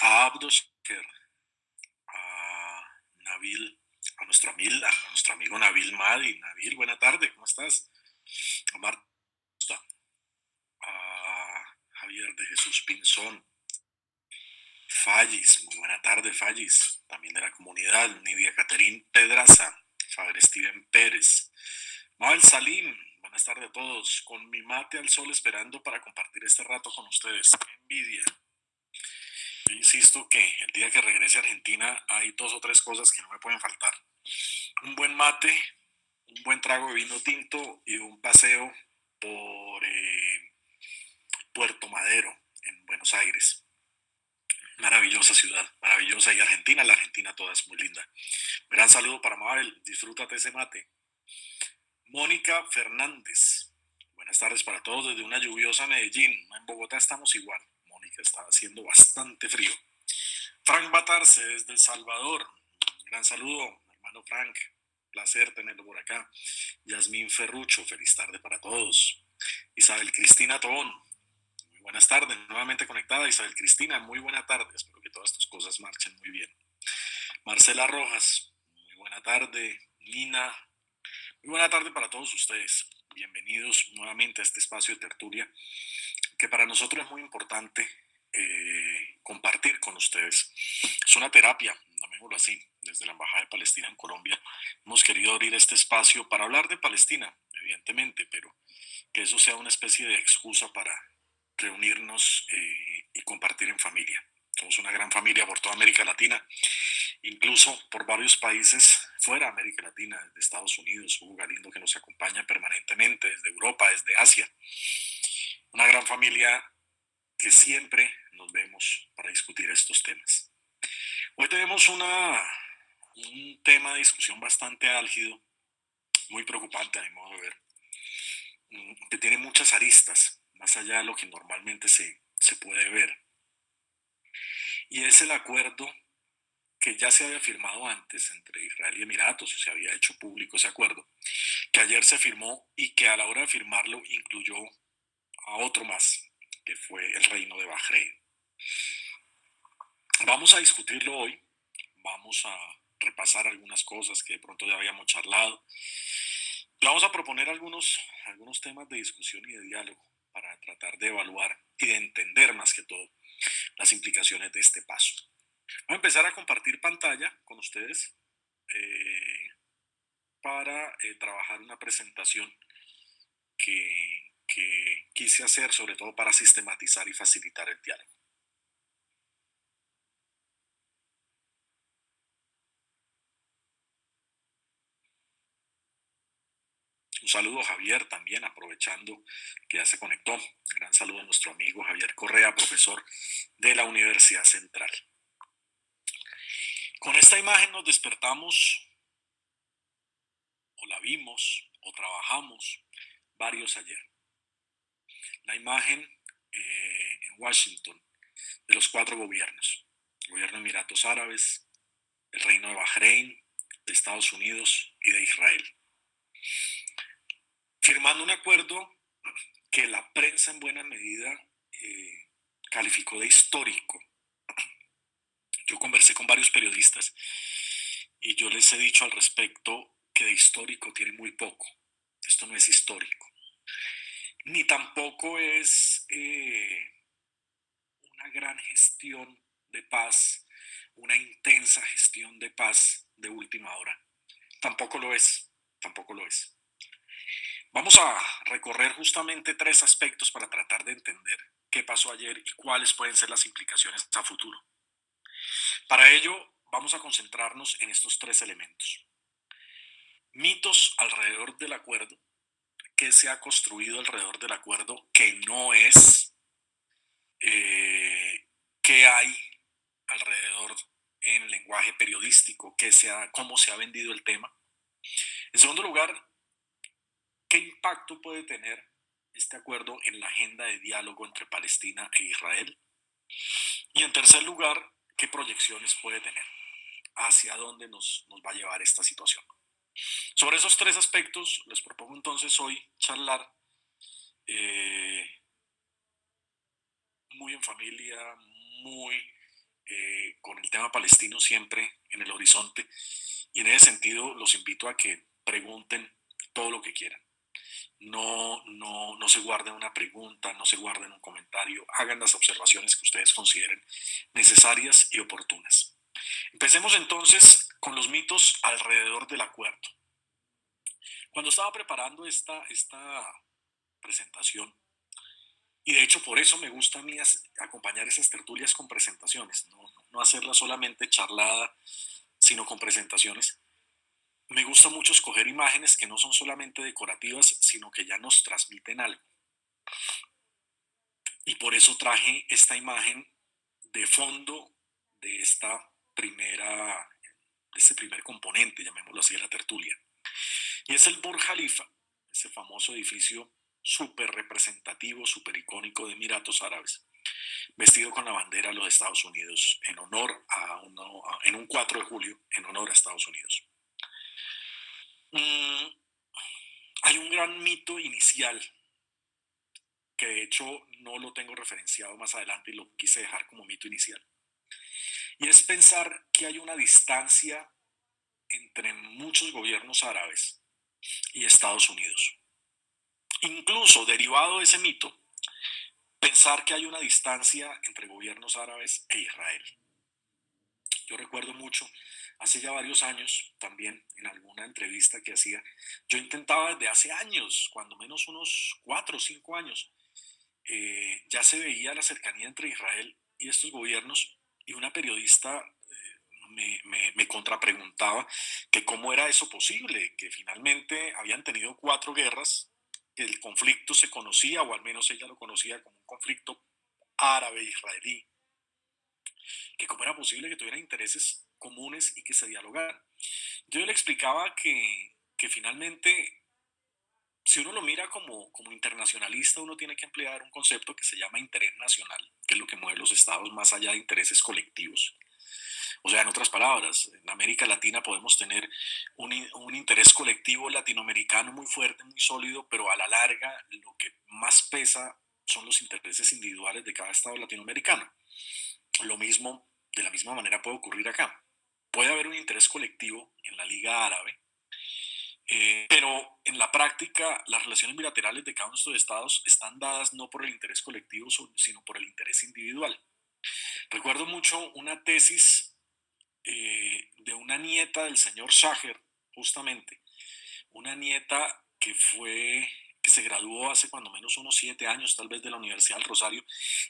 a Abdosker, a Nabil, a nuestro amigo Nabil Madi. Nabil, buena tarde, ¿cómo estás? A Marta, a Javier de Jesús Pinzón, Fallis, muy buena tarde, Fallis, también de la comunidad, Nidia Caterín Pedraza, Faber Steven Pérez, Mabel Salim, buenas tardes a todos, con mi mate al sol esperando para compartir este rato con ustedes. ¡Qué envidia! Yo insisto que el día que regrese a Argentina hay dos o tres cosas que no me pueden faltar. Un buen mate, un buen trago de vino tinto y un paseo por Puerto Madero, en Buenos Aires. Maravillosa ciudad, maravillosa. Y Argentina, la Argentina toda es muy linda. Gran saludo para Mabel, disfrútate ese mate. Mónica Fernández, buenas tardes para todos desde una lluviosa Medellín. En Bogotá estamos igual. Mónica, está haciendo bastante frío. Frank Batarse desde El Salvador. Gran saludo, hermano Frank. Placer tenerlo por acá. Yasmín Ferrucho, feliz tarde para todos. Isabel Cristina Tobón, muy buenas tardes. Nuevamente conectada, Isabel Cristina, muy buena tarde. Espero que todas tus cosas marchen muy bien. Marcela Rojas, muy buena tarde. Nina, muy buena tarde para todos ustedes. Bienvenidos nuevamente a este espacio de tertulia que para nosotros es muy importante compartir con ustedes. Es una terapia, llamémoslo así, desde la Embajada de Palestina en Colombia. Hemos querido abrir este espacio para hablar de Palestina, evidentemente, pero que eso sea una especie de excusa para reunirnos y compartir en familia. Somos una gran familia por toda América Latina, incluso por varios países fuera de América Latina, desde Estados Unidos, Hugo Galindo que nos acompaña permanentemente, desde Europa, desde Asia. Una gran familia que siempre nos vemos para discutir estos temas. Hoy tenemos un tema de discusión bastante álgido, muy preocupante a mi modo de ver, que tiene muchas aristas, más allá de lo que normalmente se puede ver. Y es el acuerdo que ya se había firmado antes entre Israel y Emiratos, o se había hecho público ese acuerdo, que ayer se firmó y que a la hora de firmarlo incluyó a otro más, que fue el Reino de Bahrein. Vamos a discutirlo hoy, vamos a repasar algunas cosas que de pronto ya habíamos charlado. Y vamos a proponer algunos temas de discusión y de diálogo para tratar de evaluar y de entender más que todo las implicaciones de este paso. Voy a empezar a compartir pantalla con ustedes para trabajar una presentación que quise hacer sobre todo para sistematizar y facilitar el diálogo. Un saludo a Javier también, aprovechando que ya se conectó. Un gran saludo a nuestro amigo Javier Correa, profesor de la Universidad Central. Con esta imagen nos despertamos, o la vimos, o trabajamos varios ayer. La imagen en Washington de los cuatro gobiernos. El gobierno de Emiratos Árabes, el Reino de Bahrein, de Estados Unidos y de Israel. Firmando un acuerdo que la prensa en buena medida calificó de histórico. Yo conversé con varios periodistas y yo les he dicho al respecto que de histórico tiene muy poco. Esto no es histórico. Ni tampoco es una gran gestión de paz, una intensa gestión de paz de última hora. Tampoco lo es, tampoco lo es. Vamos a recorrer justamente tres aspectos para tratar de entender qué pasó ayer y cuáles pueden ser las implicaciones a futuro. Para ello, vamos a concentrarnos en estos tres elementos. Mitos alrededor del acuerdo, qué se ha construido alrededor del acuerdo que no es, qué hay alrededor en el lenguaje periodístico, cómo se ha vendido el tema. En segundo lugar, qué impacto puede tener este acuerdo en la agenda de diálogo entre Palestina e Israel. Y en tercer lugar, qué proyecciones puede tener, hacia dónde nos va a llevar esta situación. Sobre esos tres aspectos les propongo entonces hoy charlar muy en familia, muy con el tema palestino siempre en el horizonte. Y en ese sentido los invito a que pregunten todo lo que quieran. No se guarden una pregunta, no se guarden un comentario, hagan las observaciones que ustedes consideren necesarias y oportunas. Empecemos entonces con los mitos alrededor del acuerdo. Cuando estaba preparando esta presentación, y de hecho por eso me gusta a mí acompañar esas tertulias con presentaciones, no hacerla solamente charlada, sino con presentaciones. Me gusta mucho escoger imágenes que no son solamente decorativas, sino que ya nos transmiten algo. Y por eso traje esta imagen de fondo de este primer componente, llamémoslo así, de la tertulia. Y es el Burj Khalifa, ese famoso edificio súper representativo, súper icónico de Emiratos Árabes, vestido con la bandera de los Estados Unidos en un 4 de julio en honor a Estados Unidos. Hay un gran mito inicial que de hecho no lo tengo referenciado más adelante y lo quise dejar como mito inicial. Y es pensar que hay una distancia entre muchos gobiernos árabes y Estados Unidos. Incluso derivado de ese mito, pensar que hay una distancia entre gobiernos árabes e Israel. Yo recuerdo mucho, hace ya varios años, también en alguna entrevista que hacía, yo intentaba desde hace años, cuando menos unos 4 o 5 años, ya se veía la cercanía entre Israel y estos gobiernos, y una periodista me contrapreguntaba que cómo era eso posible, que finalmente habían tenido 4 guerras, que el conflicto se conocía, o al menos ella lo conocía como un conflicto árabe-israelí, que cómo era posible que tuvieran intereses comunes y que se dialogaran. Yo le explicaba que finalmente, si uno lo mira como internacionalista, uno tiene que emplear un concepto que se llama interés nacional, que es lo que mueve los estados más allá de intereses colectivos. O sea, en otras palabras, en América Latina podemos tener un interés colectivo latinoamericano muy fuerte, muy sólido, pero a la larga lo que más pesa son los intereses individuales de cada estado latinoamericano. Lo mismo, de la misma manera puede ocurrir acá. Puede haber un interés colectivo en la Liga Árabe, pero en la práctica las relaciones bilaterales de cada uno de estos estados están dadas no por el interés colectivo, sino por el interés individual. Recuerdo mucho una tesis de una nieta del señor Shaher, justamente, una nieta que se graduó hace cuando menos unos 7 años, tal vez de la Universidad del Rosario,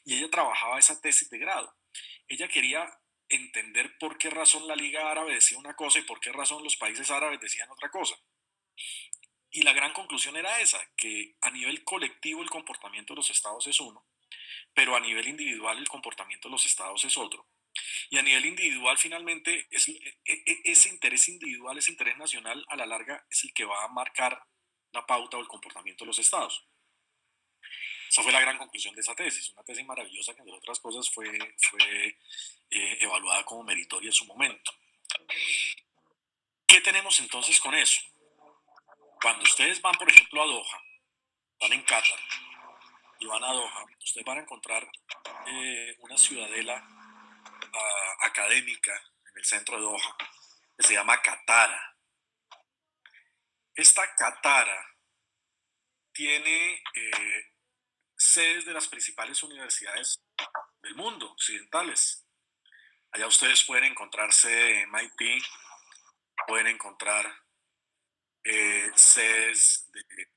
y ella trabajaba esa tesis de grado. Ella quería entender por qué razón la Liga Árabe decía una cosa y por qué razón los países árabes decían otra cosa. Y la gran conclusión era esa, que a nivel colectivo el comportamiento de los estados es uno, pero a nivel individual el comportamiento de los estados es otro. Y a nivel individual, finalmente, ese interés individual, ese interés nacional, a la larga, es el que va a marcar la pauta o el comportamiento de los estados. Esa fue la gran conclusión de esa tesis, una tesis maravillosa que, entre otras cosas, fue evaluada como meritoria en su momento. ¿Qué tenemos entonces con eso? Cuando ustedes van, por ejemplo, a Doha, van en Qatar y van a Doha, ustedes van a encontrar una ciudadela académica en el centro de Doha que se llama Katara. Esta Katara tiene sedes de las principales universidades del mundo, occidentales. Allá ustedes pueden encontrarse MIT, pueden encontrar sedes de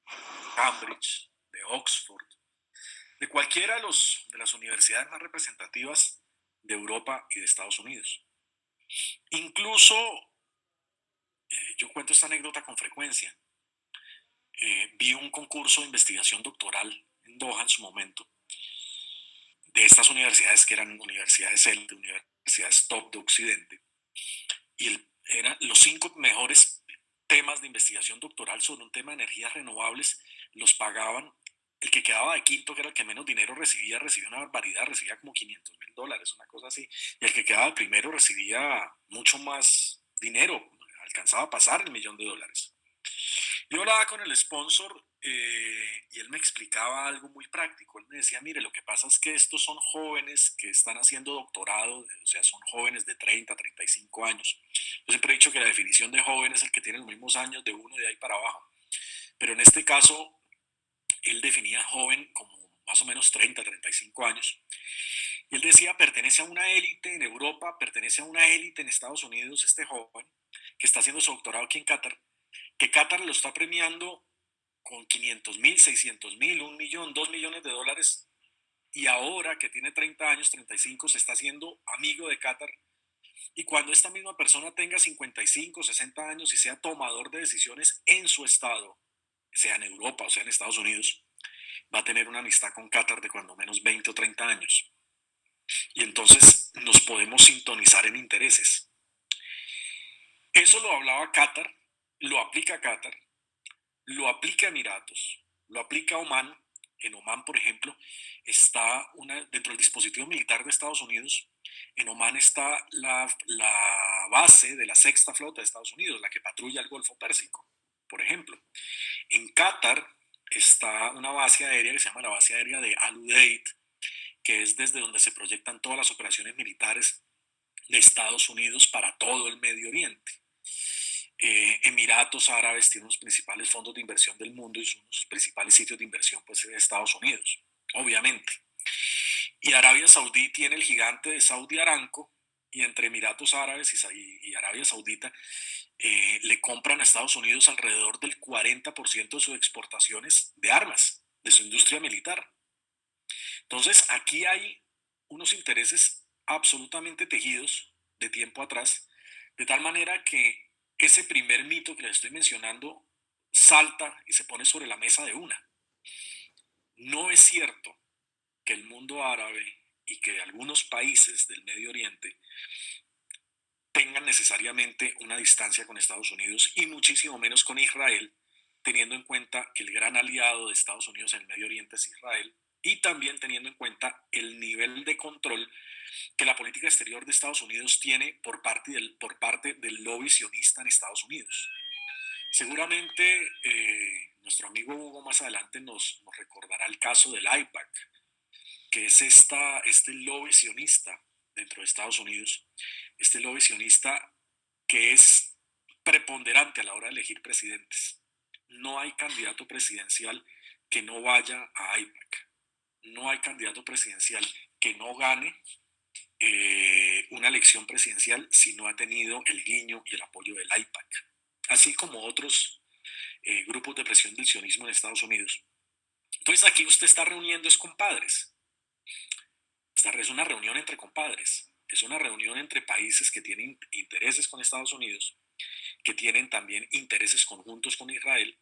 Cambridge, de Oxford, de cualquiera de las universidades más representativas de Europa y de Estados Unidos. Incluso, yo cuento esta anécdota con frecuencia, vi un concurso de investigación doctoral en Doha en su momento, de estas universidades que eran universidades élite, universidades top de Occidente, y eran los 5 mejores temas de investigación doctoral sobre un tema de energías renovables, los pagaban. El que quedaba de quinto, que era el que menos dinero recibía una barbaridad, recibía como $500,000, una cosa así, y el que quedaba de primero recibía mucho más dinero, alcanzaba a pasar el $1,000,000. Yo hablaba con el sponsor Y él me explicaba algo muy práctico. Él me decía, mire, lo que pasa es que estos son jóvenes que están haciendo doctorado, o sea, son jóvenes de 30, 35 años. Yo siempre he dicho que la definición de joven es el que tiene los mismos años de uno de ahí para abajo. Pero en este caso, él definía joven como más o menos 30, 35 años. Y él decía, pertenece a una élite en Europa, pertenece a una élite en Estados Unidos, este joven, que está haciendo su doctorado aquí en Qatar, que Qatar lo está premiando con 500.000, 600.000, 1.000.000, 2.000.000 de dólares, y ahora que tiene 30 años, 35, se está haciendo amigo de Qatar, y cuando esta misma persona tenga 55, 60 años y sea tomador de decisiones en su estado, sea en Europa o sea en Estados Unidos, va a tener una amistad con Qatar de cuando menos 20 o 30 años. Y entonces nos podemos sintonizar en intereses. Eso lo hablaba Qatar, lo aplica Qatar, lo aplica Emiratos, lo aplica Oman. En Oman, por ejemplo, está dentro del dispositivo militar de Estados Unidos, en Oman está la base de la sexta flota de Estados Unidos, la que patrulla el Golfo Pérsico, por ejemplo. En Qatar está una base aérea que se llama la base aérea de Al Udeid, que es desde donde se proyectan todas las operaciones militares de Estados Unidos para todo el Medio Oriente. Emiratos Árabes tiene los principales fondos de inversión del mundo y son sus principales sitios de inversión pues en Estados Unidos, obviamente. Y Arabia Saudí tiene el gigante de Saudi Aramco, y entre Emiratos Árabes y Arabia Saudita le compran a Estados Unidos alrededor del 40% de sus exportaciones de armas, de su industria militar. Entonces, aquí hay unos intereses absolutamente tejidos de tiempo atrás, de tal manera que ese primer mito que les estoy mencionando salta y se pone sobre la mesa de una. No es cierto que el mundo árabe y que algunos países del Medio Oriente tengan necesariamente una distancia con Estados Unidos y muchísimo menos con Israel, teniendo en cuenta que el gran aliado de Estados Unidos en el Medio Oriente es Israel, y también teniendo en cuenta el nivel de control que la política exterior de Estados Unidos tiene por parte del lobby sionista en Estados Unidos. Seguramente nuestro amigo Hugo más adelante nos recordará el caso del IPAC, que es este lobby sionista dentro de Estados Unidos, este lobby sionista que es preponderante a la hora de elegir presidentes. No hay candidato presidencial que no vaya a IPAC. No hay candidato presidencial que no gane una elección presidencial si no ha tenido el guiño y el apoyo del IPAC, así como otros grupos de presión del sionismo en Estados Unidos. Entonces aquí usted está reuniendo es compadres. Esta es una reunión entre compadres, es una reunión entre países que tienen intereses con Estados Unidos, que tienen también intereses conjuntos con Israel,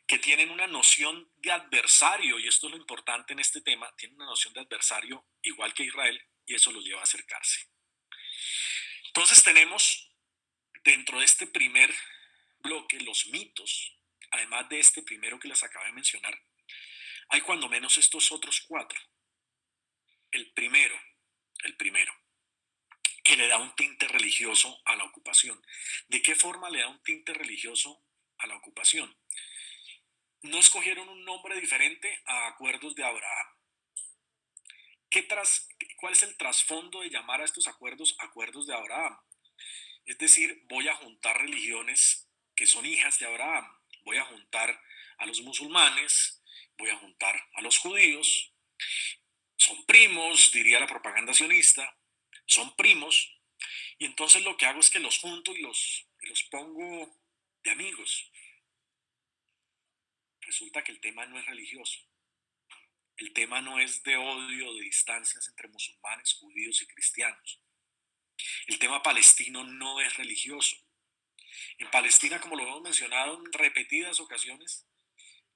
que tienen una noción de adversario, y esto es lo importante en este tema, tienen una noción de adversario igual que Israel, y eso los lleva a acercarse. Entonces tenemos dentro de este primer bloque los mitos, además de este primero que les acabé de mencionar, hay cuando menos estos otros cuatro. El primero, el primero, que le da un tinte religioso a la ocupación. ¿De qué forma le da un tinte religioso a la ocupación? No escogieron un nombre diferente a acuerdos de Abraham. ¿Cuál es el trasfondo de llamar a estos acuerdos acuerdos de Abraham? Es decir, voy a juntar religiones que son hijas de Abraham. Voy a juntar a los musulmanes, voy a juntar a los judíos. Son primos, diría la propaganda sionista, son primos. Y entonces lo que hago es que los junto y los pongo de amigos. Resulta que el tema no es religioso. El tema no es de odio, de distancias entre musulmanes, judíos y cristianos. El tema palestino no es religioso. En Palestina, como lo hemos mencionado en repetidas ocasiones,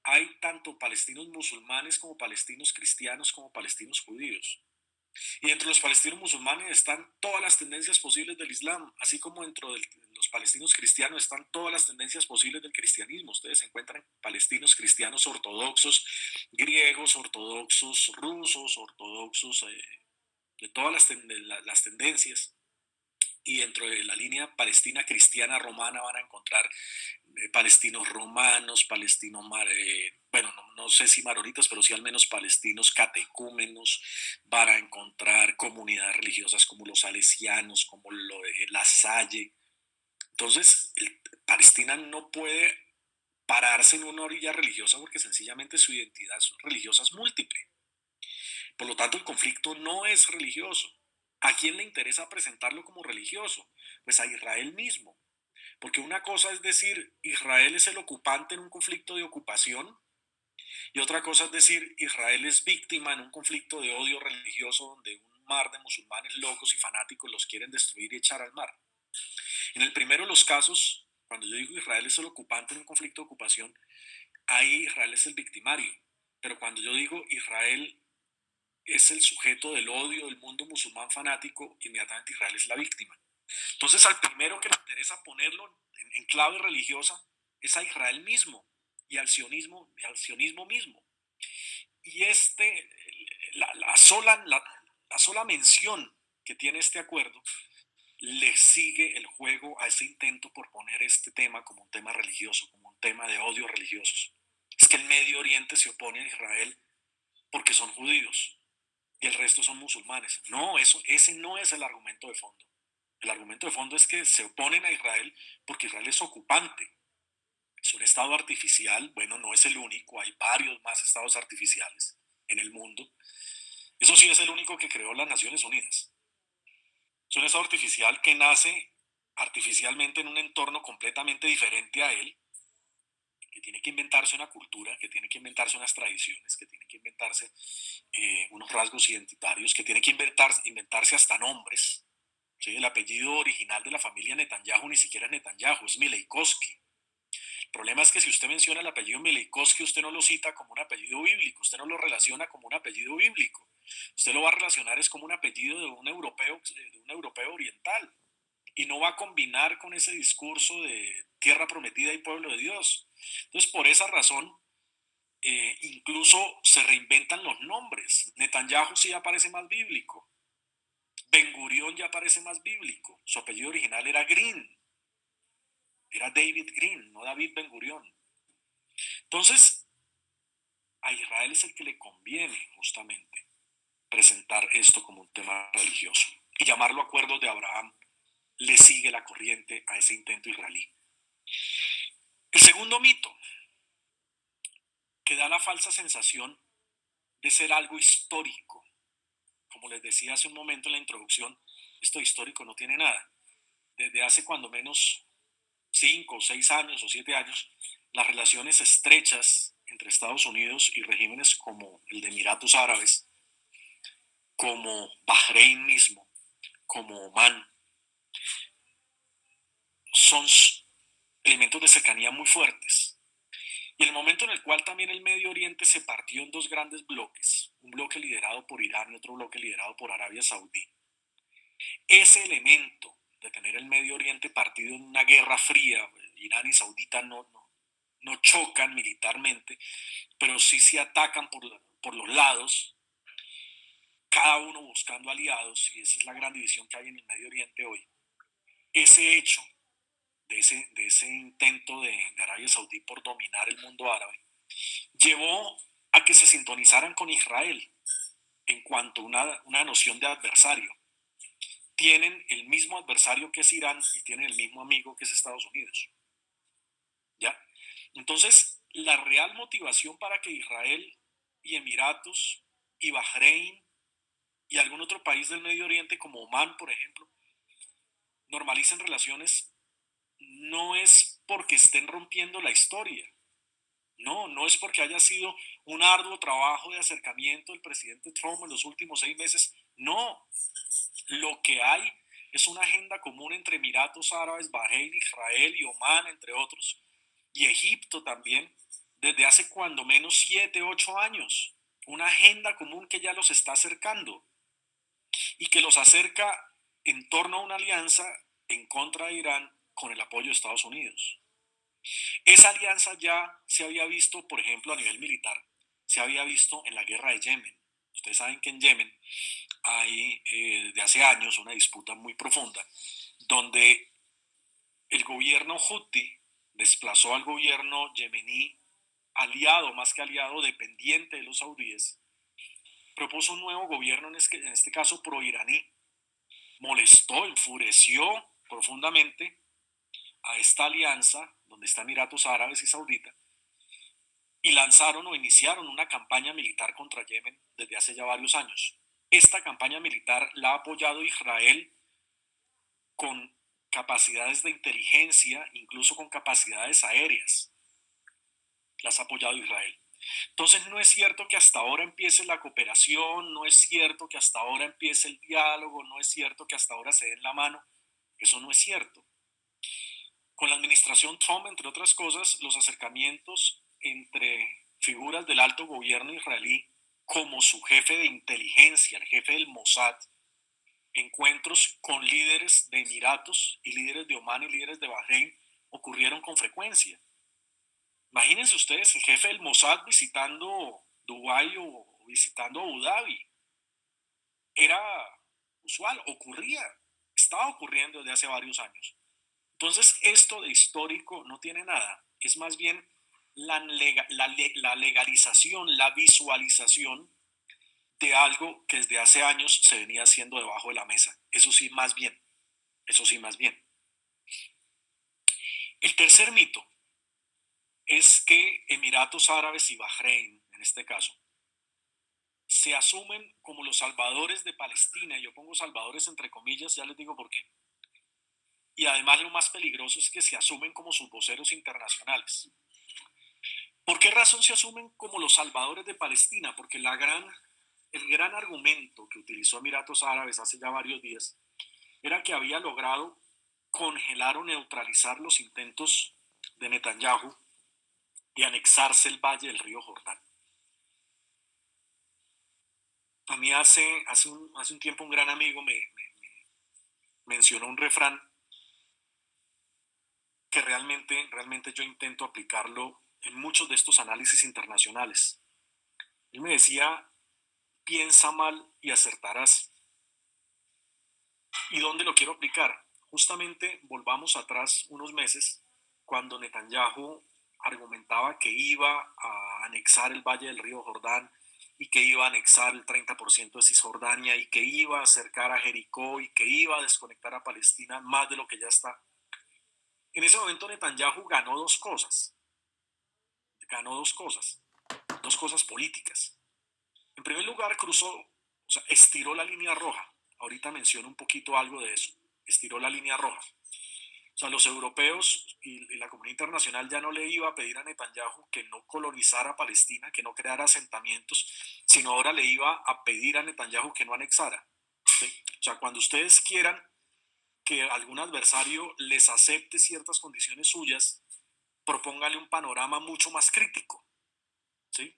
hay tanto palestinos musulmanes como palestinos cristianos como palestinos judíos. Y entre los palestinos musulmanes están todas las tendencias posibles del Islam, así como dentro de los palestinos cristianos están todas las tendencias posibles del cristianismo. Ustedes encuentran palestinos cristianos ortodoxos, griegos ortodoxos, rusos ortodoxos, de todas las tendencias. y dentro de la línea palestina cristiana romana van a encontrar palestinos romanos, palestinos, bueno, no sé si maronitas, pero sí al menos palestinos catecúmenos, van a encontrar comunidades religiosas como los salesianos, como la Salle. Entonces, Palestina no puede pararse en una orilla religiosa porque sencillamente su identidad religiosa es múltiple. Por lo tanto, el conflicto no es religioso. ¿A quién le interesa presentarlo como religioso? Pues a Israel mismo. Porque una cosa es decir, Israel es el ocupante en un conflicto de ocupación, y otra cosa es decir, Israel es víctima en un conflicto de odio religioso donde un mar de musulmanes locos y fanáticos los quieren destruir y echar al mar. En el primero de los casos, cuando yo digo Israel es el ocupante en un conflicto de ocupación, ahí Israel es el victimario. Pero cuando yo digo Israel es el sujeto del odio del mundo musulmán fanático, inmediatamente Israel es la víctima. Entonces, al primero que le interesa ponerlo en clave religiosa es a Israel mismo y al sionismo mismo. Y la sola mención que tiene este acuerdo le sigue el juego a ese intento por poner este tema como un tema religioso, como un tema de odio religiosos. Es que el Medio Oriente se opone a Israel porque son judíos y el resto son musulmanes. No, ese no es el argumento de fondo. El argumento de fondo es que se oponen a Israel porque Israel es ocupante. Es un estado artificial, bueno, no es el único, hay varios más estados artificiales en el mundo. Eso sí es el único que creó las Naciones Unidas. Es un estado artificial que nace artificialmente en un entorno completamente diferente a él, que tiene que inventarse una cultura, que tiene que inventarse unas tradiciones, que tiene que inventarse unos rasgos identitarios, que tiene que inventarse hasta nombres. ¿Sí? El apellido original de la familia Netanyahu ni siquiera es Netanyahu, es Mileikoski. El problema es que si usted menciona el apellido Mileikoski, usted no lo cita como un apellido bíblico, usted no lo relaciona como un apellido bíblico. Usted lo va a relacionar es como un apellido de un europeo oriental. Y no va a combinar con ese discurso de tierra prometida y pueblo de Dios. Entonces, por esa razón, incluso se reinventan los nombres. Netanyahu sí aparece más bíblico. Ben Gurión ya parece más bíblico. Su apellido original era Green. Era David Green, no David Ben Gurión. Entonces, a Israel es el que le conviene justamente presentar esto como un tema religioso y llamarlo acuerdos de Abraham. Le sigue la corriente a ese intento israelí. El segundo mito, que da la falsa sensación de ser algo histórico. Como les decía hace un momento en la introducción, esto histórico no tiene nada. Desde hace cuando menos 5 o 6 años o 7 años, las relaciones estrechas entre Estados Unidos y regímenes como el de Emiratos Árabes, como Bahrein mismo, como Omán, son elementos de cercanía muy fuertes. Y el momento en el cual también el Medio Oriente se partió en dos grandes bloques, un bloque liderado por Irán y otro bloque liderado por Arabia Saudí, ese elemento de tener el Medio Oriente partido en una guerra fría, Irán y Saudita no chocan militarmente, pero sí se atacan por los lados, cada uno buscando aliados, y esa es la gran división que hay en el Medio Oriente hoy. Ese hecho de ese intento de Arabia Saudí por dominar el mundo árabe llevó a que se sintonizaran con Israel en cuanto a una noción de adversario. Tienen el mismo adversario que es Irán y tienen el mismo amigo que es Estados Unidos. ¿Ya? Entonces, la real motivación para que Israel y Emiratos y Bahrein y algún otro país del Medio Oriente como Omán, por ejemplo, normalicen relaciones no es porque estén rompiendo la historia. No, no es porque haya sido un arduo trabajo de acercamiento del presidente Trump en los últimos 6 meses. No, lo que hay es una agenda común entre Emiratos Árabes, Bahrein, Israel y Omán, entre otros, y Egipto también, desde hace cuando menos 7, 8 años. Una agenda común que ya los está acercando y que los acerca en torno a una alianza en contra de Irán con el apoyo de Estados Unidos. Esa alianza ya se había visto, por ejemplo, a nivel militar, se había visto en la guerra de Yemen. Ustedes saben que en Yemen hay desde hace años una disputa muy profunda donde el gobierno Houthi desplazó al gobierno yemení, aliado, más que aliado, dependiente de los saudíes, propuso un nuevo gobierno, en este caso pro-iraní. Molestó, enfureció profundamente a esta alianza, donde están Emiratos Árabes y Saudita, y lanzaron o iniciaron una campaña militar contra Yemen desde hace ya varios años. Esta campaña militar la ha apoyado Israel con capacidades de inteligencia, incluso con capacidades aéreas. Las ha apoyado Israel. Entonces no es cierto que hasta ahora empiece la cooperación, no es cierto que hasta ahora empiece el diálogo, no es cierto que hasta ahora se den la mano. Eso no es cierto. Con la administración Trump, entre otras cosas, los acercamientos entre figuras del alto gobierno israelí, como su jefe de inteligencia, el jefe del Mossad, encuentros con líderes de Emiratos y líderes de Omán y líderes de Bahrein ocurrieron con frecuencia. Imagínense ustedes el jefe del Mossad visitando Dubái o visitando Abu Dhabi. Era usual, ocurría, estaba ocurriendo desde hace varios años. Entonces, esto de histórico no tiene nada, es más bien la legalización, la visualización de algo que desde hace años se venía haciendo debajo de la mesa. Eso sí, más bien, eso sí, más bien. El tercer mito es que Emiratos Árabes y Bahrein, en este caso, se asumen como los salvadores de Palestina, y yo pongo salvadores entre comillas, ya les digo por qué. Y además lo más peligroso es que se asumen como sus voceros internacionales. ¿Por qué razón se asumen como los salvadores de Palestina? Porque el gran argumento que utilizó Emiratos Árabes hace ya varios días era que había logrado congelar o neutralizar los intentos de Netanyahu de anexarse el valle del río Jordán. A mí hace un tiempo un gran amigo me mencionó un refrán que realmente yo intento aplicarlo en muchos de estos análisis internacionales. Él me decía, piensa mal y acertarás. ¿Y dónde lo quiero aplicar? Justamente volvamos atrás unos meses, cuando Netanyahu argumentaba que iba a anexar el valle del río Jordán y que iba a anexar el 30% de Cisjordania y que iba a acercar a Jericó y que iba a desconectar a Palestina más de lo que ya está. En ese momento Netanyahu ganó dos cosas políticas. En primer lugar, o sea, estiró la línea roja. Ahorita menciono un poquito algo de eso. Estiró la línea roja. O sea, los europeos y la comunidad internacional ya no le iba a pedir a Netanyahu que no colonizara Palestina, que no creara asentamientos, sino ahora le iba a pedir a Netanyahu que no anexara. ¿Sí? O sea, cuando ustedes quieran que algún adversario les acepte ciertas condiciones suyas, propóngale un panorama mucho más crítico. ¿Sí?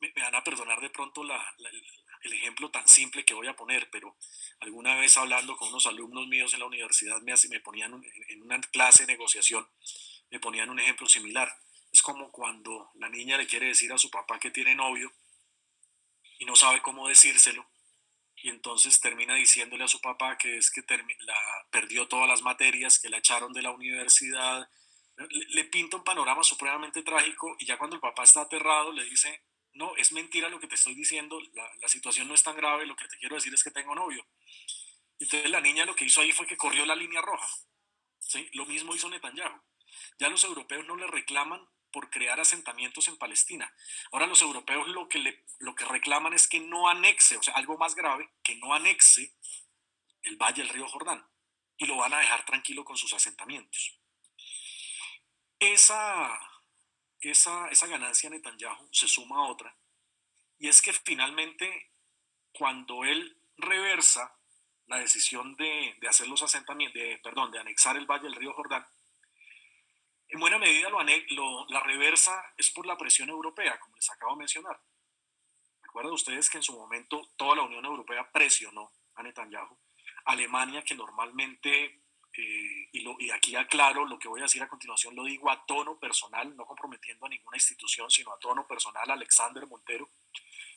Me van a perdonar de pronto el ejemplo tan simple que voy a poner, pero alguna vez hablando con unos alumnos míos en la universidad me ponían en una clase de negociación, me ponían un ejemplo similar. Es como cuando la niña le quiere decir a su papá que tiene novio y no sabe cómo decírselo, y entonces termina diciéndole a su papá que es que perdió todas las materias, que la echaron de la universidad. Le pinta un panorama supremamente trágico, y ya cuando el papá está aterrado le dice, no, es mentira lo que te estoy diciendo, la situación no es tan grave, lo que te quiero decir es que tengo novio. Entonces la niña lo que hizo ahí fue que corrió la línea roja. ¿Sí? Lo mismo hizo Netanyahu. Ya los europeos no le reclaman por crear asentamientos en Palestina. Ahora los europeos lo que reclaman es que no anexe, o sea, algo más grave, que no anexe el valle del río Jordán, y lo van a dejar tranquilo con sus asentamientos. Esa, esa ganancia de Netanyahu se suma a otra, y es que finalmente cuando él reversa la decisión de hacer los asentamientos, de anexar el valle del río Jordán, en buena medida la reversa es por la presión europea, como les acabo de mencionar. Recuerden ustedes que en su momento toda la Unión Europea presionó a Netanyahu. Alemania, que normalmente, y aquí aclaro lo que voy a decir a continuación, lo digo a tono personal, no comprometiendo a ninguna institución, sino a tono personal, Alexander Montero.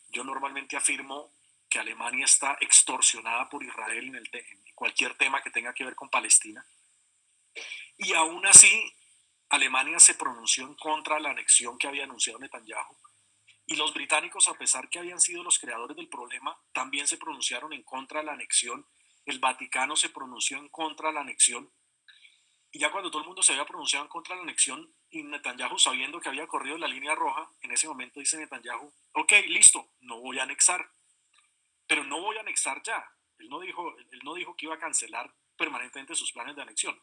Yo normalmente afirmo que Alemania está extorsionada por Israel en cualquier tema que tenga que ver con Palestina. Y aún así, Alemania se pronunció en contra de la anexión que había anunciado Netanyahu. Y los británicos, a pesar que habían sido los creadores del problema, también se pronunciaron en contra de la anexión. El Vaticano se pronunció en contra de la anexión. Y ya cuando todo el mundo se había pronunciado en contra de la anexión y Netanyahu sabiendo que había corrido la línea roja, en ese momento dice Netanyahu, ok, listo, no voy a anexar, pero no voy a anexar ya. Él no dijo que iba a cancelar permanentemente sus planes de anexión.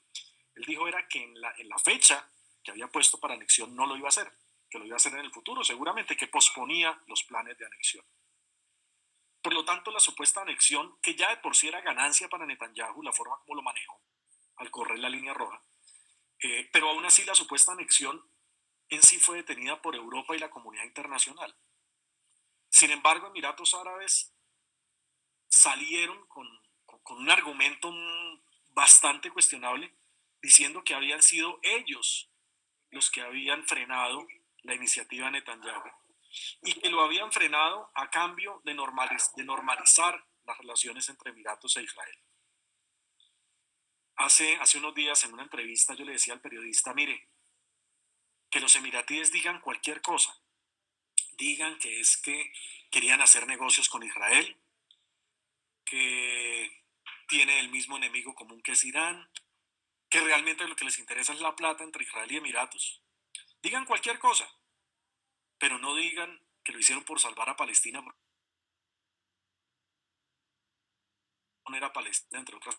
Él dijo era que en la fecha que había puesto para anexión no lo iba a hacer, que lo iba a hacer en el futuro, seguramente que posponía los planes de anexión. Por lo tanto, la supuesta anexión, que ya de por sí era ganancia para Netanyahu, la forma como lo manejó al correr la línea roja, pero aún así la supuesta anexión en sí fue detenida por Europa y la comunidad internacional. Sin embargo, Emiratos Árabes salieron con un argumento bastante cuestionable, diciendo que habían sido ellos los que habían frenado la iniciativa de Netanyahu y que lo habían frenado a cambio de normalizar las relaciones entre Emiratos e Israel. Hace unos días en una entrevista yo le decía al periodista, mire, que los emiratíes digan cualquier cosa, digan que es que querían hacer negocios con Israel, que tiene el mismo enemigo común que es Irán, que realmente lo que les interesa es la plata entre Israel y Emiratos. Digan cualquier cosa, pero no digan que lo hicieron por salvar a Palestina, por poner a Palestina entre otras.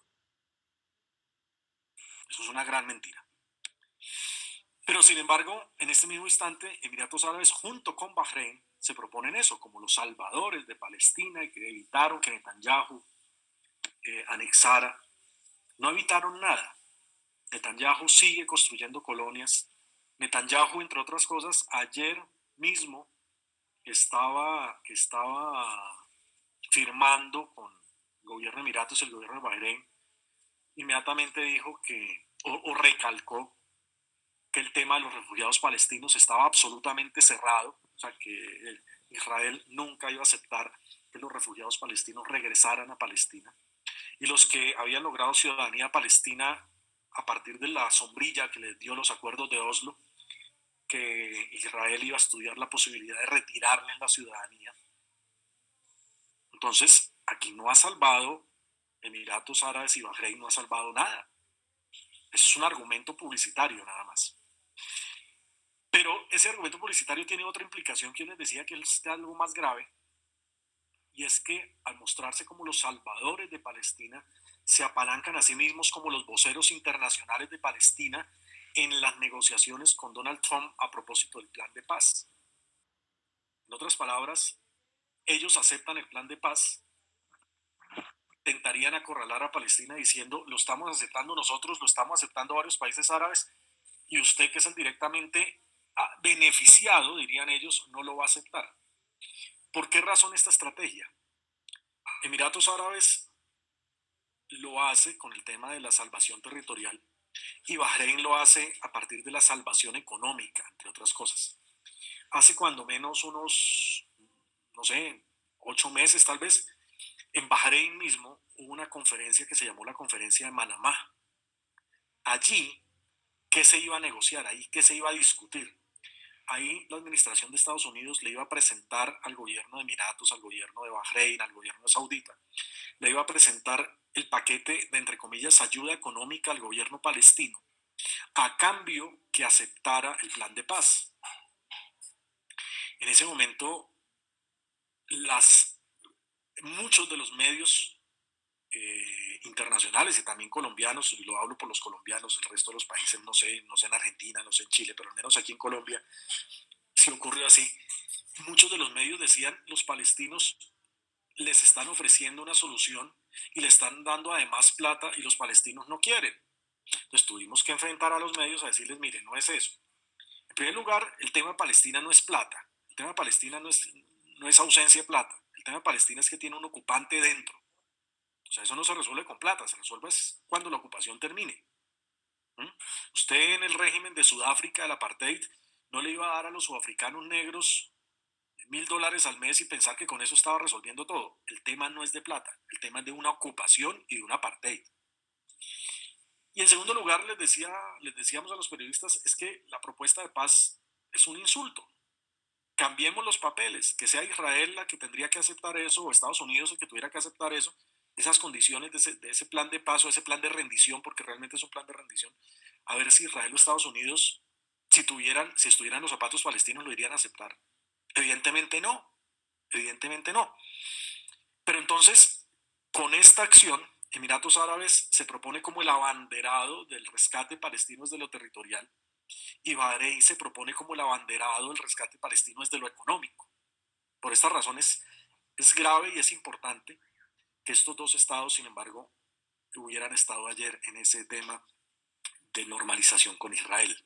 Eso es una gran mentira. Pero sin embargo, en este mismo instante, Emiratos Árabes junto con Bahrein se proponen eso, como los salvadores de Palestina y que evitaron que Netanyahu anexara. No evitaron nada. Netanyahu sigue construyendo colonias. Netanyahu, entre otras cosas, ayer mismo estaba firmando con el gobierno de Emiratos y el gobierno de Bahrein. Inmediatamente dijo que, o recalcó, que el tema de los refugiados palestinos estaba absolutamente cerrado, o sea, que Israel nunca iba a aceptar que los refugiados palestinos regresaran a Palestina. Y los que habían logrado ciudadanía palestina a partir de la sombrilla que les dio los acuerdos de Oslo, que Israel iba a estudiar la posibilidad de retirarles la ciudadanía. Entonces, aquí no ha salvado Emiratos Árabes y Bahrein, no ha salvado nada. Eso es un argumento publicitario nada más. Pero ese argumento publicitario tiene otra implicación que yo les decía que es algo más grave, y es que al mostrarse como los salvadores de Palestina, se apalancan a sí mismos como los voceros internacionales de Palestina en las negociaciones con Donald Trump a propósito del plan de paz. En otras palabras, ellos aceptan el plan de paz, intentarían acorralar a Palestina diciendo, lo estamos aceptando nosotros, lo estamos aceptando varios países árabes, y usted que es el directamente beneficiado, dirían ellos, no lo va a aceptar. ¿Por qué razón esta estrategia? Emiratos Árabes lo hace con el tema de la salvación territorial y Bahrein lo hace a partir de la salvación económica, entre otras cosas. Hace cuando menos unos, no sé, 8 meses tal vez, en Bahrein mismo hubo una conferencia que se llamó la Conferencia de Manamá. Allí, ¿qué se iba a negociar? Ahí, ¿qué se iba a discutir? Ahí la administración de Estados Unidos le iba a presentar al gobierno de Emiratos, al gobierno de Bahrein, al gobierno saudita, le iba a presentar el paquete de, entre comillas, ayuda económica al gobierno palestino, a cambio que aceptara el plan de paz. En ese momento, muchos de los medios internacionales y también colombianos, y lo hablo por los colombianos, el resto de los países, no sé en Argentina, no sé en Chile, pero al menos aquí en Colombia, si ocurrió así, muchos de los medios decían, los palestinos les están ofreciendo una solución y le están dando además plata y los palestinos no quieren. Entonces tuvimos que enfrentar a los medios a decirles, miren, no es eso. En primer lugar, el tema de Palestina no es plata, el tema de Palestina no es ausencia de plata, el tema de Palestina es que tiene un ocupante dentro. O sea, eso no se resuelve con plata, se resuelve cuando la ocupación termine. ¿Mm? Usted en el régimen de Sudáfrica, del apartheid, no le iba a dar a los sudafricanos negros $1.000 al mes y pensar que con eso estaba resolviendo todo. El tema no es de plata, el tema es de una ocupación y de un apartheid. Y en segundo lugar, les decíamos a los periodistas, es que la propuesta de paz es un insulto. Cambiemos los papeles, que sea Israel la que tendría que aceptar eso, o Estados Unidos el que tuviera que aceptar eso, esas condiciones de ese plan de paz o ese plan de rendición, porque realmente es un plan de rendición, a ver si Israel o Estados Unidos, si estuvieran los zapatos palestinos, lo irían a aceptar. Evidentemente no, evidentemente no. Pero entonces, con esta acción, Emiratos Árabes se propone como el abanderado del rescate palestino desde lo territorial y Bahrein se propone como el abanderado del rescate palestino desde lo económico. Por estas razones es grave y es importante que estos dos estados, sin embargo, hubieran estado ayer en ese tema de normalización con Israel.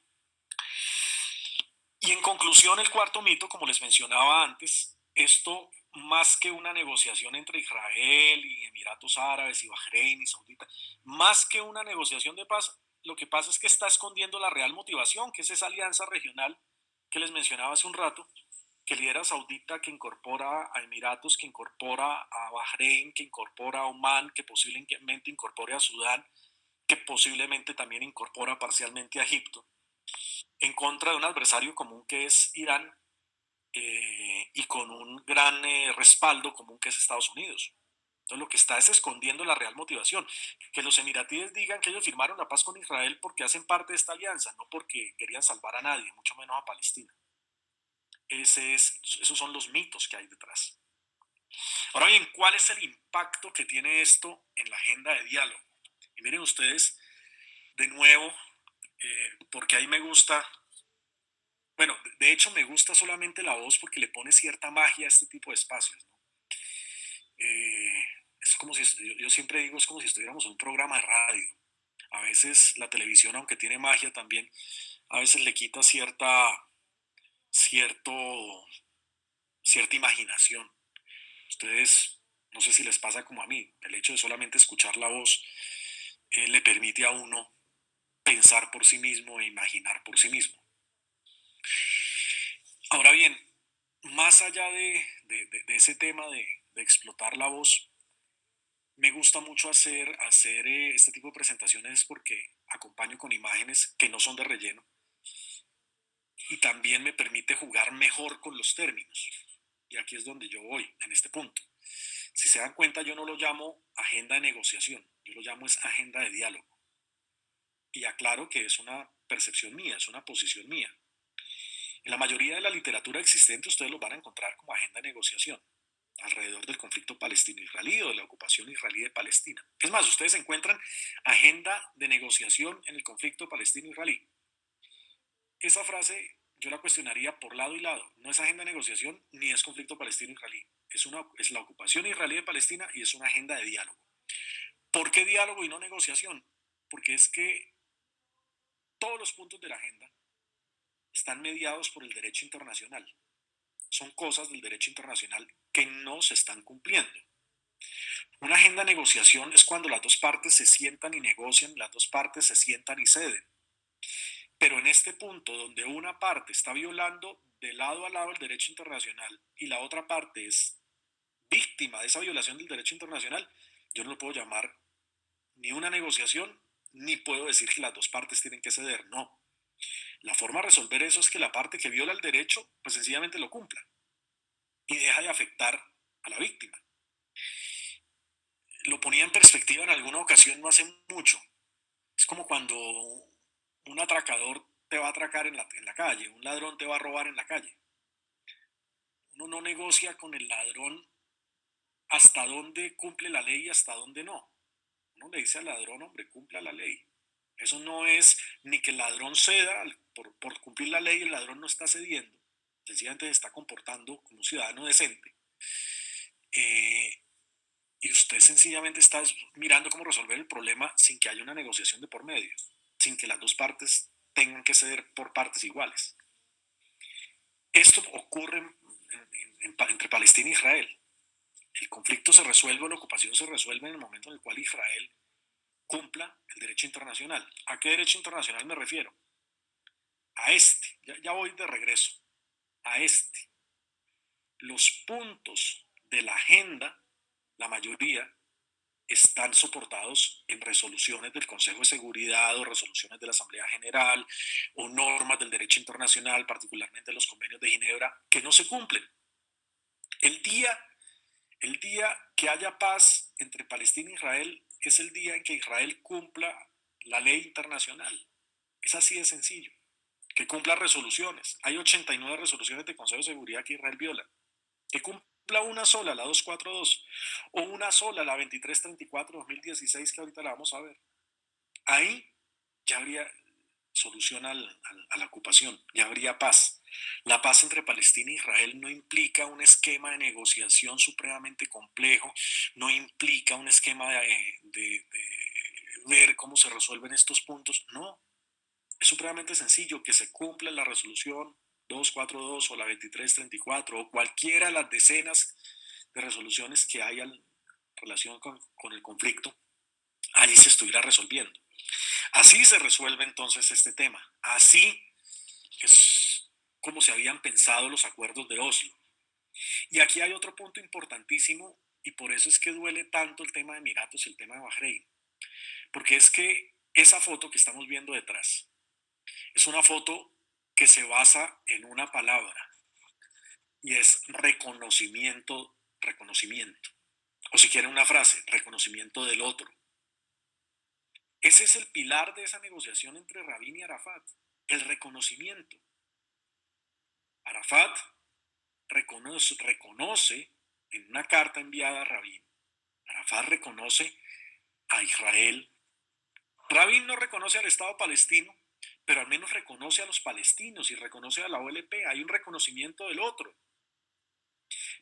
Y en conclusión, el cuarto mito, como les mencionaba antes, esto más que una negociación entre Israel y Emiratos Árabes y Bahrein y Saudita, más que una negociación de paz, lo que pasa es que está escondiendo la real motivación, que es esa alianza regional que les mencionaba hace un rato, que lidera Saudita, que incorpora a Emiratos, que incorpora a Bahrein, que incorpora a Oman, que posiblemente incorpore a Sudán, que posiblemente también incorpora parcialmente a Egipto, en contra de un adversario común que es Irán y con un gran respaldo común que es Estados Unidos. Entonces lo que está es escondiendo la real motivación. Que los emiratíes digan que ellos firmaron la paz con Israel porque hacen parte de esta alianza, no porque querían salvar a nadie, mucho menos a Palestina. Esos son los mitos que hay detrás. Ahora bien, ¿cuál es el impacto que tiene esto en la agenda de diálogo? Y miren ustedes, de nuevo, porque ahí me gusta, bueno, de hecho me gusta solamente la voz porque le pone cierta magia a este tipo de espacios, ¿no? Eh, es como si, yo siempre digo, es como si estuviéramos en un programa de radio. A veces la televisión, aunque tiene magia también, a veces le quita cierto, cierta imaginación. Ustedes, no sé si les pasa como a mí, el hecho de solamente escuchar la voz le permite a uno pensar por sí mismo e imaginar por sí mismo. Ahora bien, más allá de ese tema de explotar la voz, me gusta mucho hacer este tipo de presentaciones porque acompaño con imágenes que no son de relleno y también me permite jugar mejor con los términos. Y aquí es donde yo voy, en este punto. Si se dan cuenta, yo no lo llamo agenda de negociación, yo lo llamo es agenda de diálogo. Y aclaro que es una percepción mía, es una posición mía. En la mayoría de la literatura existente ustedes lo van a encontrar como agenda de negociación alrededor del conflicto palestino-israelí o de la ocupación israelí de Palestina. Es más, ustedes encuentran agenda de negociación en el conflicto palestino-israelí. Esa frase yo la cuestionaría por lado y lado. No es agenda de negociación ni es conflicto palestino-israelí. Es la ocupación israelí de Palestina y es una agenda de diálogo. ¿Por qué diálogo y no negociación? Porque es que todos los puntos de la agenda están mediados por el derecho internacional. Son cosas del derecho internacional que no se están cumpliendo. Una agenda de negociación es cuando las dos partes se sientan y negocian, las dos partes se sientan y ceden. Pero en este punto, donde una parte está violando de lado a lado el derecho internacional y la otra parte es víctima de esa violación del derecho internacional, yo no lo puedo llamar ni una negociación, ni puedo decir que las dos partes tienen que ceder. No. La forma de resolver eso es que la parte que viola el derecho, pues sencillamente lo cumpla y deja de afectar a la víctima. Lo ponía en perspectiva en alguna ocasión no hace mucho. Es como cuando un atracador te va a atracar en la calle, un ladrón te va a robar en la calle. Uno no negocia con el ladrón hasta dónde cumple la ley y hasta dónde no. Uno le dice al ladrón, hombre, cumpla la ley. Eso no es ni que el ladrón ceda, por cumplir la ley el ladrón no está cediendo, sencillamente se está comportando como un ciudadano decente. Eh, y usted sencillamente está mirando cómo resolver el problema sin que haya una negociación de por medio, sin que las dos partes tengan que ceder por partes iguales. Esto ocurre entre Palestina e Israel. El conflicto se resuelve, la ocupación se resuelve en el momento en el cual Israel cumpla el derecho internacional. ¿A qué derecho internacional me refiero? A este, ya voy de regreso, a este. los puntos de la agenda, la mayoría, están soportados en resoluciones del Consejo de Seguridad o resoluciones de la Asamblea General o normas del derecho internacional, particularmente los convenios de Ginebra, que no se cumplen. El día, el día que haya paz entre Palestina e Israel es el día en que Israel cumpla la ley internacional. Es así de sencillo. Que cumpla resoluciones. Hay 89 resoluciones del Consejo de Seguridad que Israel viola. Que cumpla una sola, la 242, o una sola, la 2334-2016, que ahorita la vamos a ver. Ahí ya habría solución a la ocupación, ya habría paz. La paz entre Palestina e Israel no implica un esquema de negociación supremamente complejo, no implica un esquema de ver cómo se resuelven estos puntos, no. Es supremamente sencillo que se cumpla la resolución 242 o la 2334 o cualquiera de las decenas de resoluciones que hay en relación con el conflicto, allí se estuviera resolviendo. Así se resuelve entonces este tema. Así es como se habían pensado los acuerdos de Oslo. Y aquí hay otro punto importantísimo y por eso es que duele tanto el tema de Emiratos y el tema de Bahrein. Porque es que esa foto que estamos viendo detrás es una foto que se basa en una palabra y es reconocimiento, reconocimiento. O si quieren una frase, reconocimiento del otro. Ese es el pilar de esa negociación entre Rabin y Arafat, el reconocimiento. Arafat reconoce en una carta enviada a Rabin, Arafat reconoce a Israel. Rabin no reconoce al Estado palestino, pero al menos reconoce a los palestinos y reconoce a la OLP. Hay un reconocimiento del otro.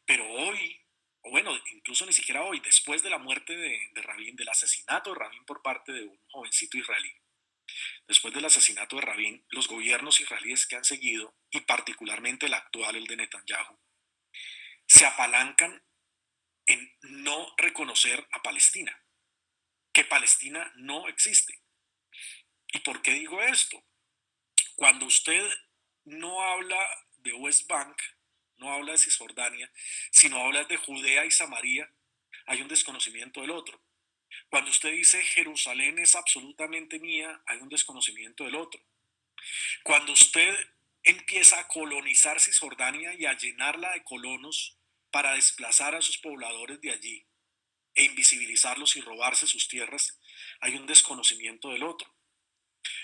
Pero hoy, o bueno, incluso ni siquiera hoy, después de la muerte de Rabin, del asesinato de Rabin por parte de un jovencito israelí, después del asesinato de Rabin, los gobiernos israelíes que han seguido, y particularmente el actual, el de Netanyahu, se apalancan en no reconocer a Palestina, que Palestina no existe. ¿Y por qué digo esto? Cuando usted no habla de West Bank, no habla de Cisjordania, sino habla de Judea y Samaria, hay un desconocimiento del otro. Cuando usted dice Jerusalén es absolutamente mía, hay un desconocimiento del otro. Cuando usted empieza a colonizar Cisjordania y a llenarla de colonos para desplazar a sus pobladores de allí e invisibilizarlos y robarse sus tierras, hay un desconocimiento del otro.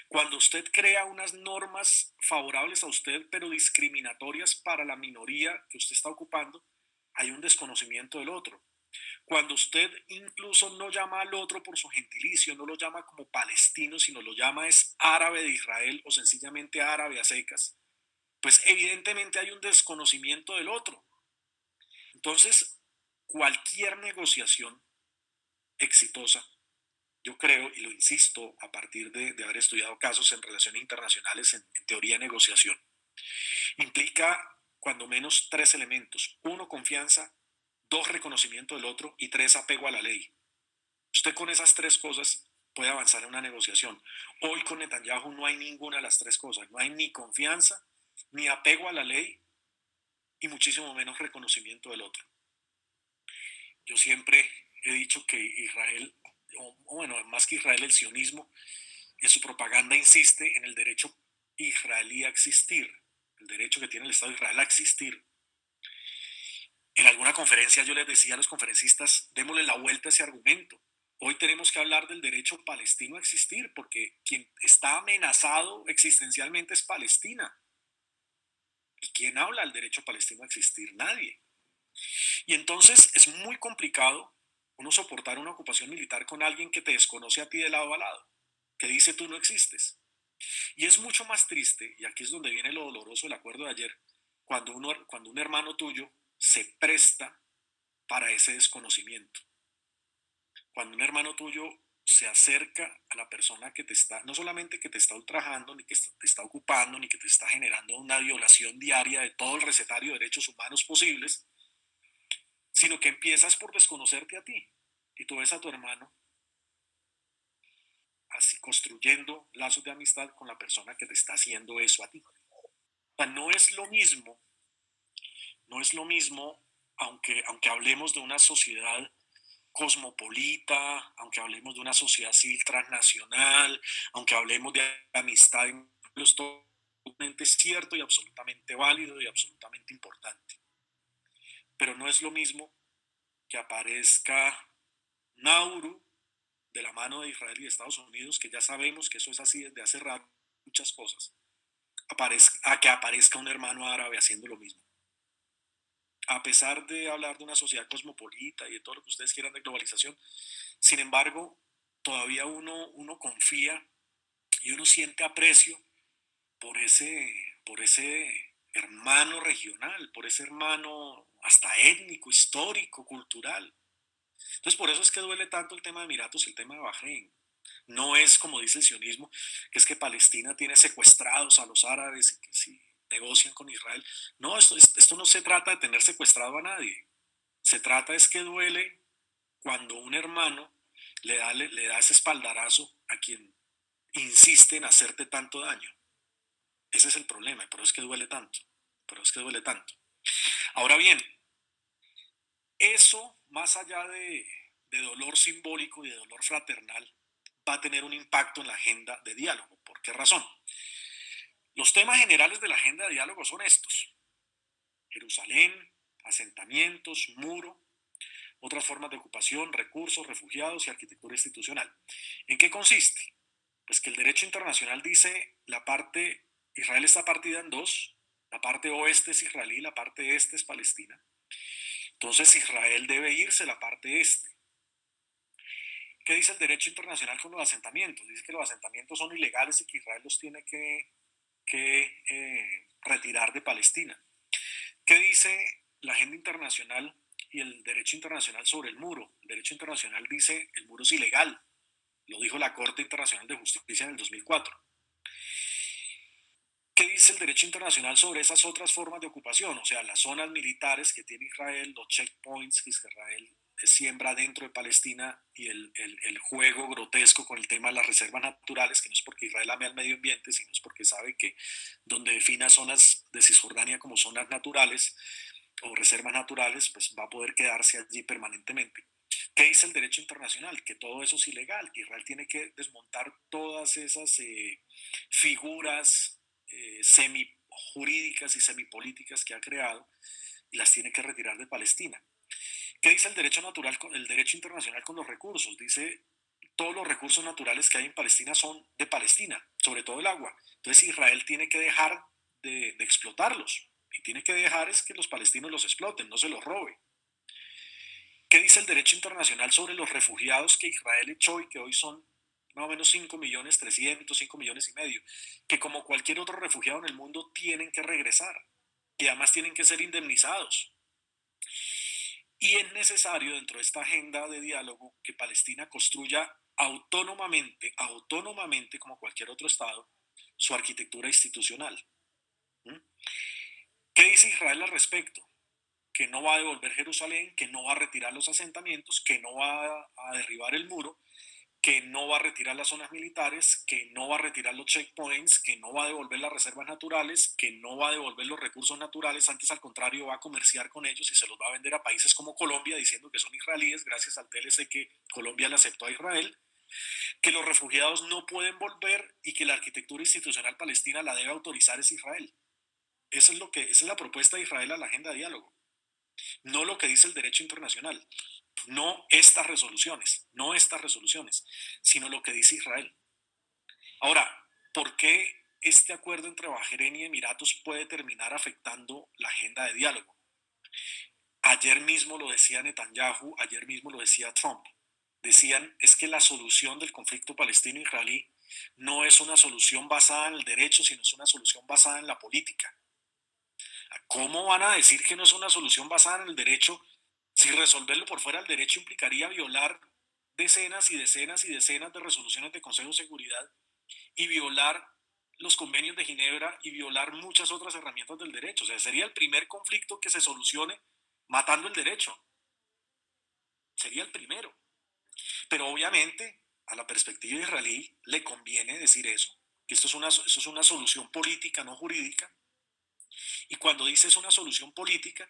Cuando usted crea unas normas favorables a usted, pero discriminatorias para la minoría que usted está ocupando, hay un desconocimiento del otro. Cuando usted incluso no llama al otro por su gentilicio, no lo llama como palestino, sino lo llama es árabe de Israel o sencillamente árabe a secas, pues evidentemente hay un desconocimiento del otro. Entonces, cualquier negociación exitosa, yo creo, y lo insisto a partir de haber estudiado casos en relaciones internacionales en teoría de negociación, implica cuando menos tres elementos. Uno, confianza. Dos, reconocimiento del otro. Y tres, apego a la ley. Usted con esas tres cosas puede avanzar en una negociación. Hoy con Netanyahu no hay ninguna de las tres cosas. No hay ni confianza, ni apego a la ley, y muchísimo menos reconocimiento del otro. Yo siempre he dicho que Israel, o bueno, más que Israel, el sionismo, en su propaganda insiste en el derecho israelí a existir, el derecho que tiene el Estado de Israel a existir. En alguna conferencia yo les decía a los conferencistas, démosle la vuelta a ese argumento. Hoy tenemos que hablar del derecho palestino a existir, porque quien está amenazado existencialmente es Palestina. ¿Y quién habla del derecho palestino a existir? Nadie. Y entonces es muy complicado uno soportar una ocupación militar con alguien que te desconoce a ti de lado a lado, que dice tú no existes. Y es mucho más triste, y aquí es donde viene lo doloroso del acuerdo de ayer, cuando un hermano tuyo se presta para ese desconocimiento. Cuando un hermano tuyo se acerca a la persona que te está, no solamente que te está ultrajando, ni que te está ocupando, ni que te está generando una violación diaria de todo el recetario de derechos humanos posibles, sino que empiezas por desconocerte a ti. Y tú ves a tu hermano así construyendo lazos de amistad con la persona que te está haciendo eso a ti. O sea, no es lo mismo, aunque hablemos de una sociedad cosmopolita, aunque hablemos de una sociedad civil transnacional, aunque hablemos de amistad en pueblos, totalmente cierto y absolutamente válido y absolutamente importante. Pero no es lo mismo que aparezca Nauru de la mano de Israel y de Estados Unidos, que ya sabemos que eso es así desde hace rato, muchas cosas, a que aparezca un hermano árabe haciendo lo mismo. A pesar de hablar de una sociedad cosmopolita y de todo lo que ustedes quieran de globalización, sin embargo, todavía uno confía y uno siente aprecio por ese hermano regional, por ese hermano hasta étnico, histórico, cultural. Entonces, por eso es que duele tanto el tema de Emiratos y el tema de Bahrein. No es como dice el sionismo, que es que Palestina tiene secuestrados a los árabes y que si negocian con Israel. No, esto no se trata de tener secuestrado a nadie. Se trata es que duele cuando un hermano le da ese espaldarazo a quien insiste en hacerte tanto daño. Ese es el problema, y por eso es que duele tanto. Por eso es que duele tanto. Ahora bien, eso, más allá de dolor simbólico y de dolor fraternal, va a tener un impacto en la agenda de diálogo. ¿Por qué razón? Los temas generales de la agenda de diálogo son estos: Jerusalén, asentamientos, muro, otras formas de ocupación, recursos, refugiados y arquitectura institucional. ¿En qué consiste? Pues que el derecho internacional dice Israel está partida en dos, la parte oeste es israelí, la parte este es Palestina. Entonces Israel debe irse a la parte este. ¿Qué dice el derecho internacional con los asentamientos? Dice que los asentamientos son ilegales y que Israel los tiene que retirar de Palestina. ¿Qué dice la agenda internacional y el derecho internacional sobre el muro? El derecho internacional dice el muro es ilegal. Lo dijo la Corte Internacional de Justicia en el 2004. ¿Qué dice el derecho internacional sobre esas otras formas de ocupación? O sea, las zonas militares que tiene Israel, los checkpoints que Israel siembra dentro de Palestina y el juego grotesco con el tema de las reservas naturales, que no es porque Israel ame al medio ambiente, sino es porque sabe que donde defina zonas de Cisjordania como zonas naturales o reservas naturales, pues va a poder quedarse allí permanentemente. ¿Qué dice el derecho internacional? Que todo eso es ilegal, que Israel tiene que desmontar todas esas figuras semi-jurídicas y semipolíticas que ha creado y las tiene que retirar de Palestina. ¿Qué dice el derecho internacional con los recursos? Dice todos los recursos naturales que hay en Palestina son de Palestina, sobre todo el agua. Entonces Israel tiene que dejar de explotarlos y tiene que dejar es que los palestinos los exploten, no se los robe. ¿Qué dice el derecho internacional sobre los refugiados que Israel echó y que hoy son más o menos 5.300.000, 5,5 millones, que como cualquier otro refugiado en el mundo tienen que regresar y además tienen que ser indemnizados? Y es necesario dentro de esta agenda de diálogo que Palestina construya autónomamente como cualquier otro Estado, su arquitectura institucional. ¿Mm? ¿Qué dice Israel al respecto? Que no va a devolver Jerusalén, que no va a retirar los asentamientos, que no va a derribar el muro, que no va a retirar las zonas militares, que no va a retirar los checkpoints, que no va a devolver las reservas naturales, que no va a devolver los recursos naturales, antes al contrario va a comerciar con ellos y se los va a vender a países como Colombia diciendo que son israelíes gracias al TLC que Colombia le aceptó a Israel, que los refugiados no pueden volver y que la arquitectura institucional palestina la debe autorizar es Israel. Esa es la propuesta de Israel a la agenda de diálogo, no lo que dice el derecho internacional. No estas resoluciones, sino lo que dice Israel. Ahora, ¿por qué este acuerdo entre Bahrein y Emiratos puede terminar afectando la agenda de diálogo? Ayer mismo lo decía Netanyahu, ayer mismo lo decía Trump. Decían, es que la solución del conflicto palestino-israelí no es una solución basada en el derecho, sino es una solución basada en la política. ¿Cómo van a decir que no es una solución basada en el derecho si resolverlo por fuera del derecho implicaría violar decenas y decenas y decenas de resoluciones de Consejo de Seguridad y violar los convenios de Ginebra y violar muchas otras herramientas del derecho? O sea, sería el primer conflicto que se solucione matando el derecho. Sería el primero. Pero obviamente a la perspectiva israelí le conviene decir eso, que esto es una solución política, no jurídica, Y cuando dice es una solución política,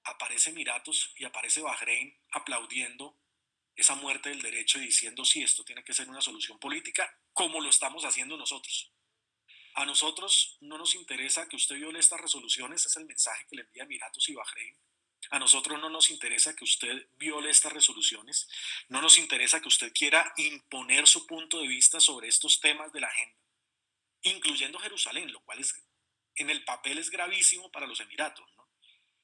aparece Emiratos y aparece Bahrein aplaudiendo esa muerte del derecho y diciendo sí, esto tiene que ser una solución política, como lo estamos haciendo nosotros. A nosotros no nos interesa que usted viole estas resoluciones, es el mensaje que le envía Emiratos y Bahrein. A nosotros no nos interesa que usted viole estas resoluciones, no nos interesa que usted quiera imponer su punto de vista sobre estos temas de la agenda, incluyendo Jerusalén, lo cual es, en el papel es gravísimo para los Emiratos, ¿no?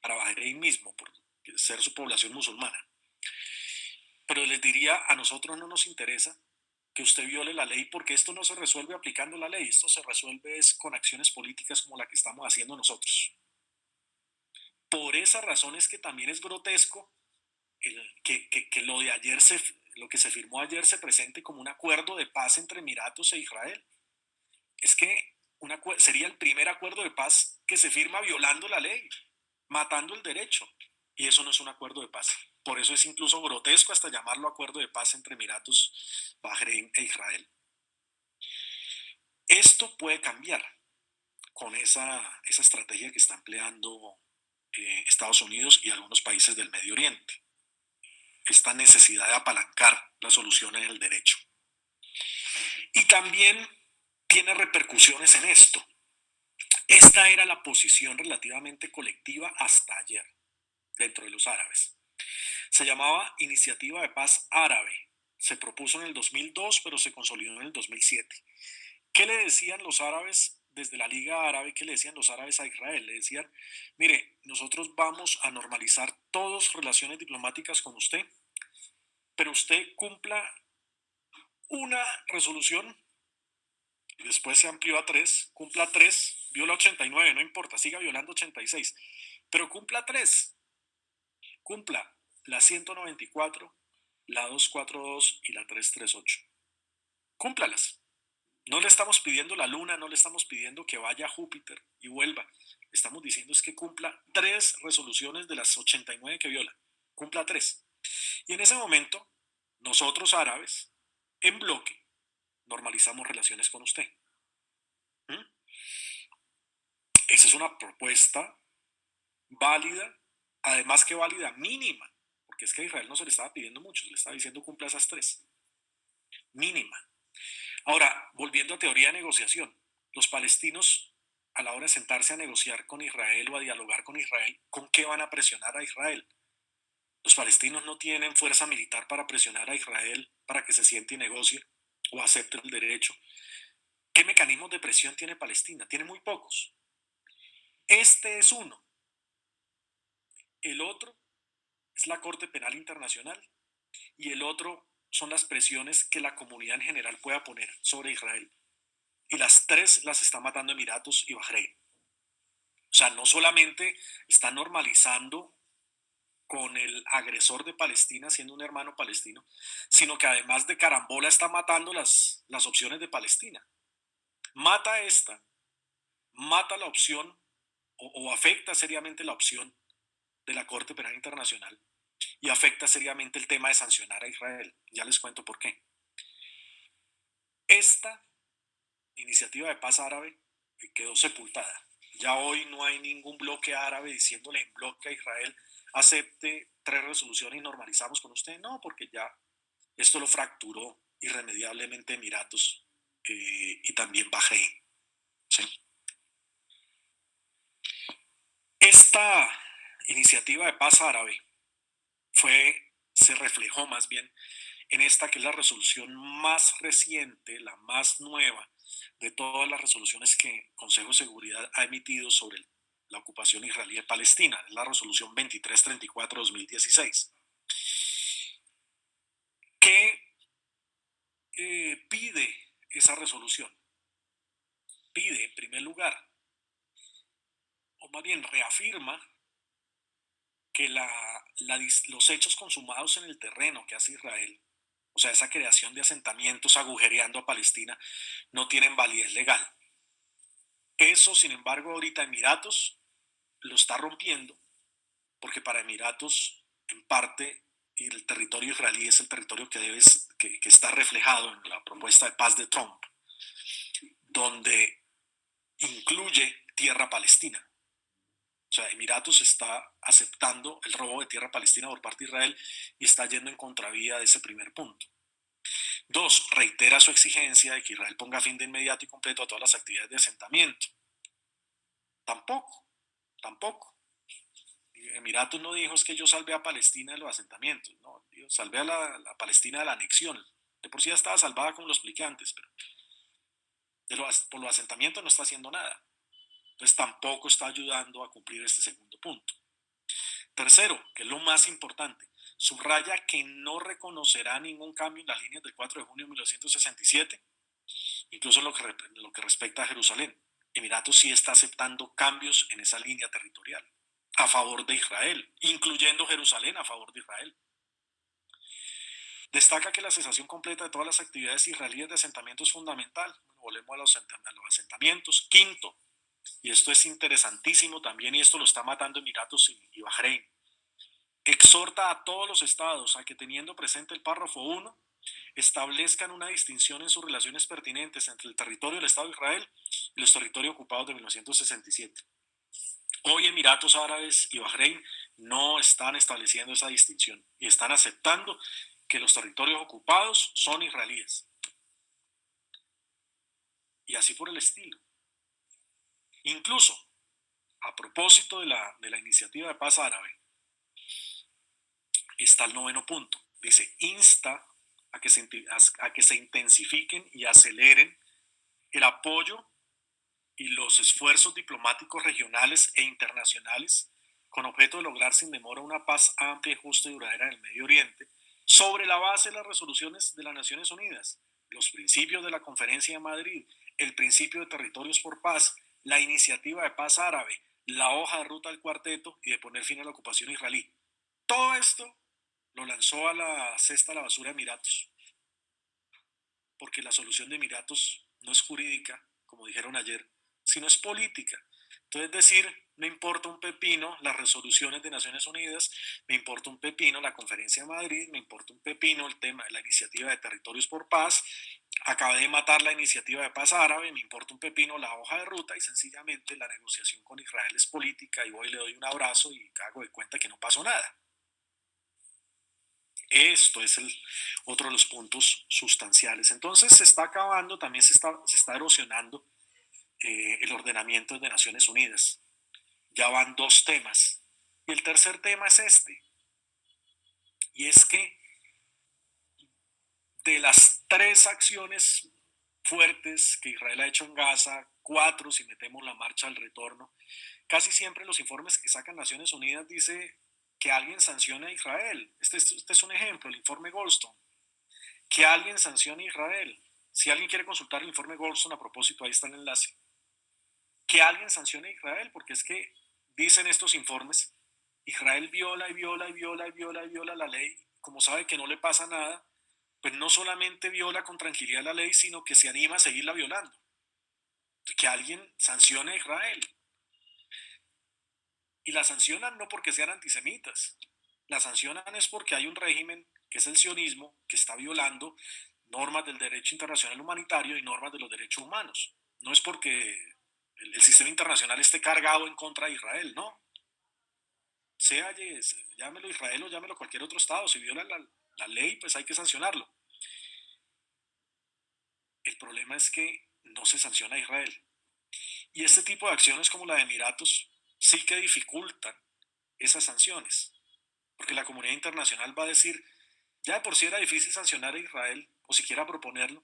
Para Bahrein mismo, por ser su población musulmana. Pero les diría, a nosotros no nos interesa que usted viole la ley porque esto no se resuelve aplicando la ley, esto se resuelve es con acciones políticas como la que estamos haciendo nosotros. Por esa razón es que también es grotesco que lo de ayer lo que se firmó ayer se presente como un acuerdo de paz entre Emiratos e Israel. Es que sería el primer acuerdo de paz que se firma violando la ley, matando el derecho. Y eso no es un acuerdo de paz. Por eso es incluso grotesco hasta llamarlo acuerdo de paz entre Emiratos, Bahrein e Israel. Esto puede cambiar con esa estrategia que está empleando Estados Unidos y algunos países del Medio Oriente. Esta necesidad de apalancar la solución en el derecho. Y también tiene repercusiones en esto. Esta era la posición relativamente colectiva hasta ayer dentro de los árabes. Se llamaba Iniciativa de Paz Árabe. Se propuso en el 2002, pero se consolidó en el 2007. ¿Qué le decían los árabes desde la Liga Árabe? ¿Qué le decían los árabes a Israel? Le decían, mire, nosotros vamos a normalizar todas relaciones diplomáticas con usted, pero usted cumpla una resolución y después se amplió a 3, cumpla 3, viola 89, no importa, siga violando 86, pero cumpla 3, cumpla la 194, la 242 y la 338. Cúmplalas. No le estamos pidiendo la luna, no le estamos pidiendo que vaya a Júpiter y vuelva. Le estamos diciendo es que cumpla 3 resoluciones de las 89 que viola. Cumpla 3. Y en ese momento, nosotros árabes, en bloque, normalizamos relaciones con usted. ¿Mm? Esa es una propuesta válida, además que válida mínima, porque es que a Israel no se le estaba pidiendo mucho, se le estaba diciendo cumpla esas 3. Mínima. Ahora, volviendo a teoría de negociación, los palestinos a la hora de sentarse a negociar con Israel o a dialogar con Israel, ¿con qué van a presionar a Israel? Los palestinos no tienen fuerza militar para presionar a Israel para que se siente y negocie o acepte el derecho. ¿Qué mecanismos de presión tiene Palestina? Tiene muy pocos. Este es uno. El otro es la Corte Penal Internacional y el otro son las presiones que la comunidad en general pueda poner sobre Israel. Y las 3 las está matando Emiratos y Bahrein. O sea, no solamente está normalizando con el agresor de Palestina siendo un hermano palestino, sino que además de carambola está matando las opciones de Palestina. Mata esta, mata la opción o afecta seriamente la opción de la Corte Penal Internacional y afecta seriamente el tema de sancionar a Israel. Ya les cuento por qué. Esta iniciativa de paz árabe quedó sepultada. Ya hoy no hay ningún bloque árabe diciéndole en bloque a Israel acepte 3 resoluciones y normalizamos con usted. No, porque ya esto lo fracturó irremediablemente Emiratos y también Bahrein. ¿Sí? Esta iniciativa de paz árabe se reflejó más bien en esta que es la resolución más reciente, la más nueva de todas las resoluciones que el Consejo de Seguridad ha emitido sobre la ocupación israelí de Palestina, es la resolución 2334-2016, que pide esa resolución. Pide, en primer lugar, o más bien reafirma que los hechos consumados en el terreno que hace Israel, o sea, esa creación de asentamientos agujereando a Palestina, no tienen validez legal. Eso, sin embargo, ahorita Emiratos lo está rompiendo, porque para Emiratos, en parte, y el territorio israelí es el territorio que está reflejado en la propuesta de paz de Trump, donde incluye tierra palestina. O sea, Emiratos está aceptando el robo de tierra palestina por parte de Israel y está yendo en contravía de ese primer punto. Dos, reitera su exigencia de que Israel ponga fin de inmediato y completo a todas las actividades de asentamiento. Tampoco, tampoco. Emiratos no dijo es que yo salvé a Palestina de los asentamientos, no, yo salvé a la Palestina de la anexión. De por sí ya estaba salvada como lo expliqué antes, pero por los asentamientos no está haciendo nada. Entonces tampoco está ayudando a cumplir este segundo punto. Tercero, que es lo más importante, subraya que no reconocerá ningún cambio en las líneas del 4 de junio de 1967, incluso en lo que respecta a Jerusalén. Emiratos sí está aceptando cambios en esa línea territorial a favor de Israel, incluyendo Jerusalén a favor de Israel. Destaca que la cesación completa de todas las actividades israelíes de asentamiento es fundamental. Bueno, volvemos a los asentamientos. Quinto, y esto es interesantísimo también, y esto lo está matando Emiratos y Bahrein, exhorta a todos los estados a que, teniendo presente el párrafo 1, establezcan una distinción en sus relaciones pertinentes entre el territorio del Estado de Israel y los territorios ocupados de 1967. Hoy Emiratos Árabes y Bahrein no están estableciendo esa distinción y están aceptando que los territorios ocupados son israelíes. Y así por el estilo. Incluso, a propósito de la iniciativa de paz árabe, está el noveno punto. Dice, insta a que se intensifiquen y aceleren el apoyo y los esfuerzos diplomáticos regionales e internacionales con objeto de lograr sin demora una paz amplia, justa y duradera en el Medio Oriente, sobre la base de las resoluciones de las Naciones Unidas, los principios de la Conferencia de Madrid, el principio de territorios por paz, la iniciativa de paz árabe, la hoja de ruta del cuarteto y de poner fin a la ocupación israelí. Todo esto lo lanzó a la cesta de la basura de Emiratos, porque la solución de Emiratos no es jurídica, como dijeron ayer, sino es política. Entonces, decir, me importa un pepino las resoluciones de Naciones Unidas, me importa un pepino la Conferencia de Madrid, me importa un pepino el tema de la iniciativa de territorios por paz, acabé de matar la iniciativa de paz árabe, me importa un pepino la hoja de ruta y sencillamente la negociación con Israel es política y voy y le doy un abrazo y hago de cuenta que no pasó nada. Esto es otro de los puntos sustanciales. Entonces se está acabando, también se está erosionando el ordenamiento de Naciones Unidas. Ya van dos temas. Y el tercer tema es este. Y es que de las tres acciones fuertes que Israel ha hecho en Gaza, cuatro si metemos la marcha al retorno, casi siempre los informes que sacan Naciones Unidas dice que alguien sancione a Israel. Este es un ejemplo, el informe Goldstone. Que alguien sancione a Israel. Si alguien quiere consultar el informe Goldstone, a propósito, ahí está el enlace. Que alguien sancione a Israel, porque es que dicen estos informes, Israel viola y viola y viola y viola y viola la ley, como sabe que no le pasa nada, pues no solamente viola con tranquilidad la ley, sino que se anima a seguirla violando. Que alguien sancione a Israel. Y la sancionan no porque sean antisemitas, la sancionan es porque hay un régimen, que es el sionismo, que está violando normas del derecho internacional humanitario y normas de los derechos humanos. No es porque el sistema internacional esté cargado en contra de Israel, no. Sea, llámelo Israel o llámelo cualquier otro estado, si viola la ley, pues hay que sancionarlo. El problema es que no se sanciona a Israel. Y este tipo de acciones como la de Emiratos sí que dificultan esas sanciones, porque la comunidad internacional va a decir, ya de por sí era difícil sancionar a Israel, o siquiera proponerlo.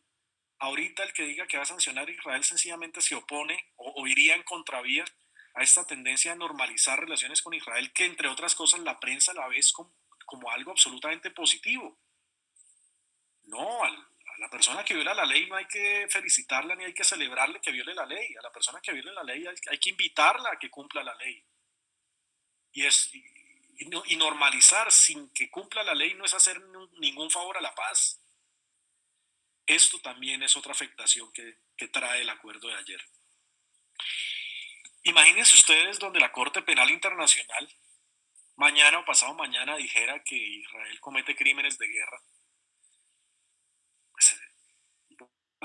Ahorita el que diga que va a sancionar a Israel sencillamente se opone o iría en contravía a esta tendencia a normalizar relaciones con Israel, que entre otras cosas la prensa la ve como algo absolutamente positivo. No, a la persona que viola la ley no hay que felicitarla ni hay que celebrarle que viole la ley. A la persona que viole la ley hay que invitarla a que cumpla la ley. Y normalizar sin que cumpla la ley no es hacer ningún favor a la paz. Esto también es otra afectación que trae el acuerdo de ayer. Imagínense ustedes donde la Corte Penal Internacional mañana o pasado mañana dijera que Israel comete crímenes de guerra. Pues,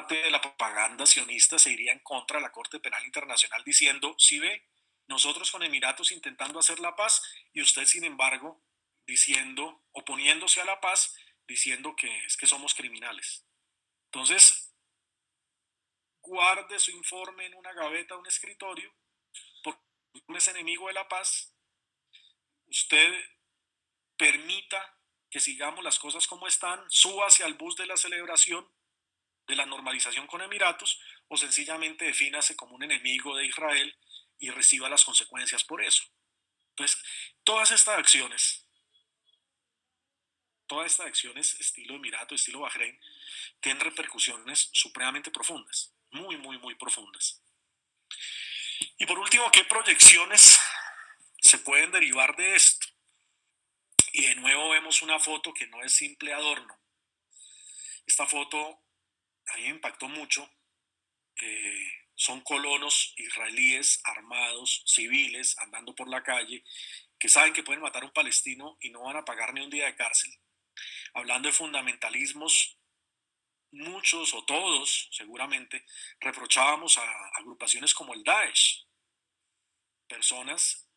parte de la propaganda sionista se iría en contra de la Corte Penal Internacional diciendo, si ve, nosotros con Emiratos intentando hacer la paz y usted, sin embargo, diciendo, oponiéndose a la paz, diciendo que es que somos criminales. Entonces, guarde su informe en una gaveta, un escritorio, porque es enemigo de la paz. Usted permita que sigamos las cosas como están, suba hacia el bus de la celebración, de la normalización con Emiratos, o sencillamente defínase como un enemigo de Israel y reciba las consecuencias por eso. Entonces, todas estas acciones, estilo Emirato, estilo Bahrein, tienen repercusiones supremamente profundas, muy, muy, muy profundas. Y por último, ¿qué proyecciones se pueden derivar de esto? Y de nuevo vemos una foto que no es simple adorno. Esta foto a mí me impactó mucho. Son colonos israelíes armados, civiles, andando por la calle, que saben que pueden matar a un palestino y no van a pagar ni un día de cárcel. Hablando de fundamentalismos, muchos o todos seguramente reprochábamos a agrupaciones como el Daesh, personas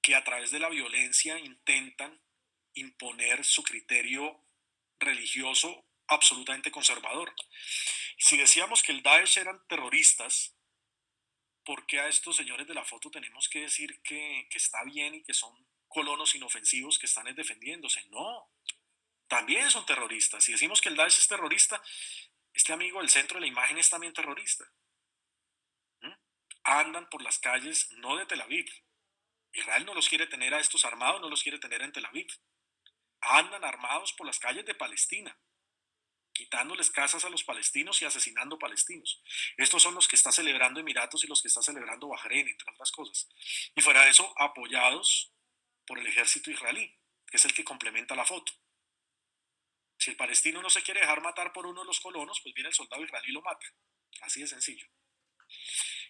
que a través de la violencia intentan imponer su criterio religioso absolutamente conservador. Si decíamos que el Daesh eran terroristas, ¿por qué a estos señores de la foto tenemos que decir que está bien y que son colonos inofensivos que están defendiéndose? No, también son terroristas. Si decimos que el Daesh es terrorista, este amigo del centro de la imagen es también terrorista. ¿Mm? Andan por las calles no de Tel Aviv. Israel no los quiere tener a estos armados, no los quiere tener en Tel Aviv. Andan armados por las calles de Palestina, quitándoles casas a los palestinos y asesinando palestinos. Estos son los que está celebrando Emiratos y los que está celebrando Bahrein, entre otras cosas. Y fuera de eso, apoyados por el ejército israelí, que es el que complementa la foto. Si el palestino no se quiere dejar matar por uno de los colonos, pues viene el soldado israelí y lo mata. Así de sencillo.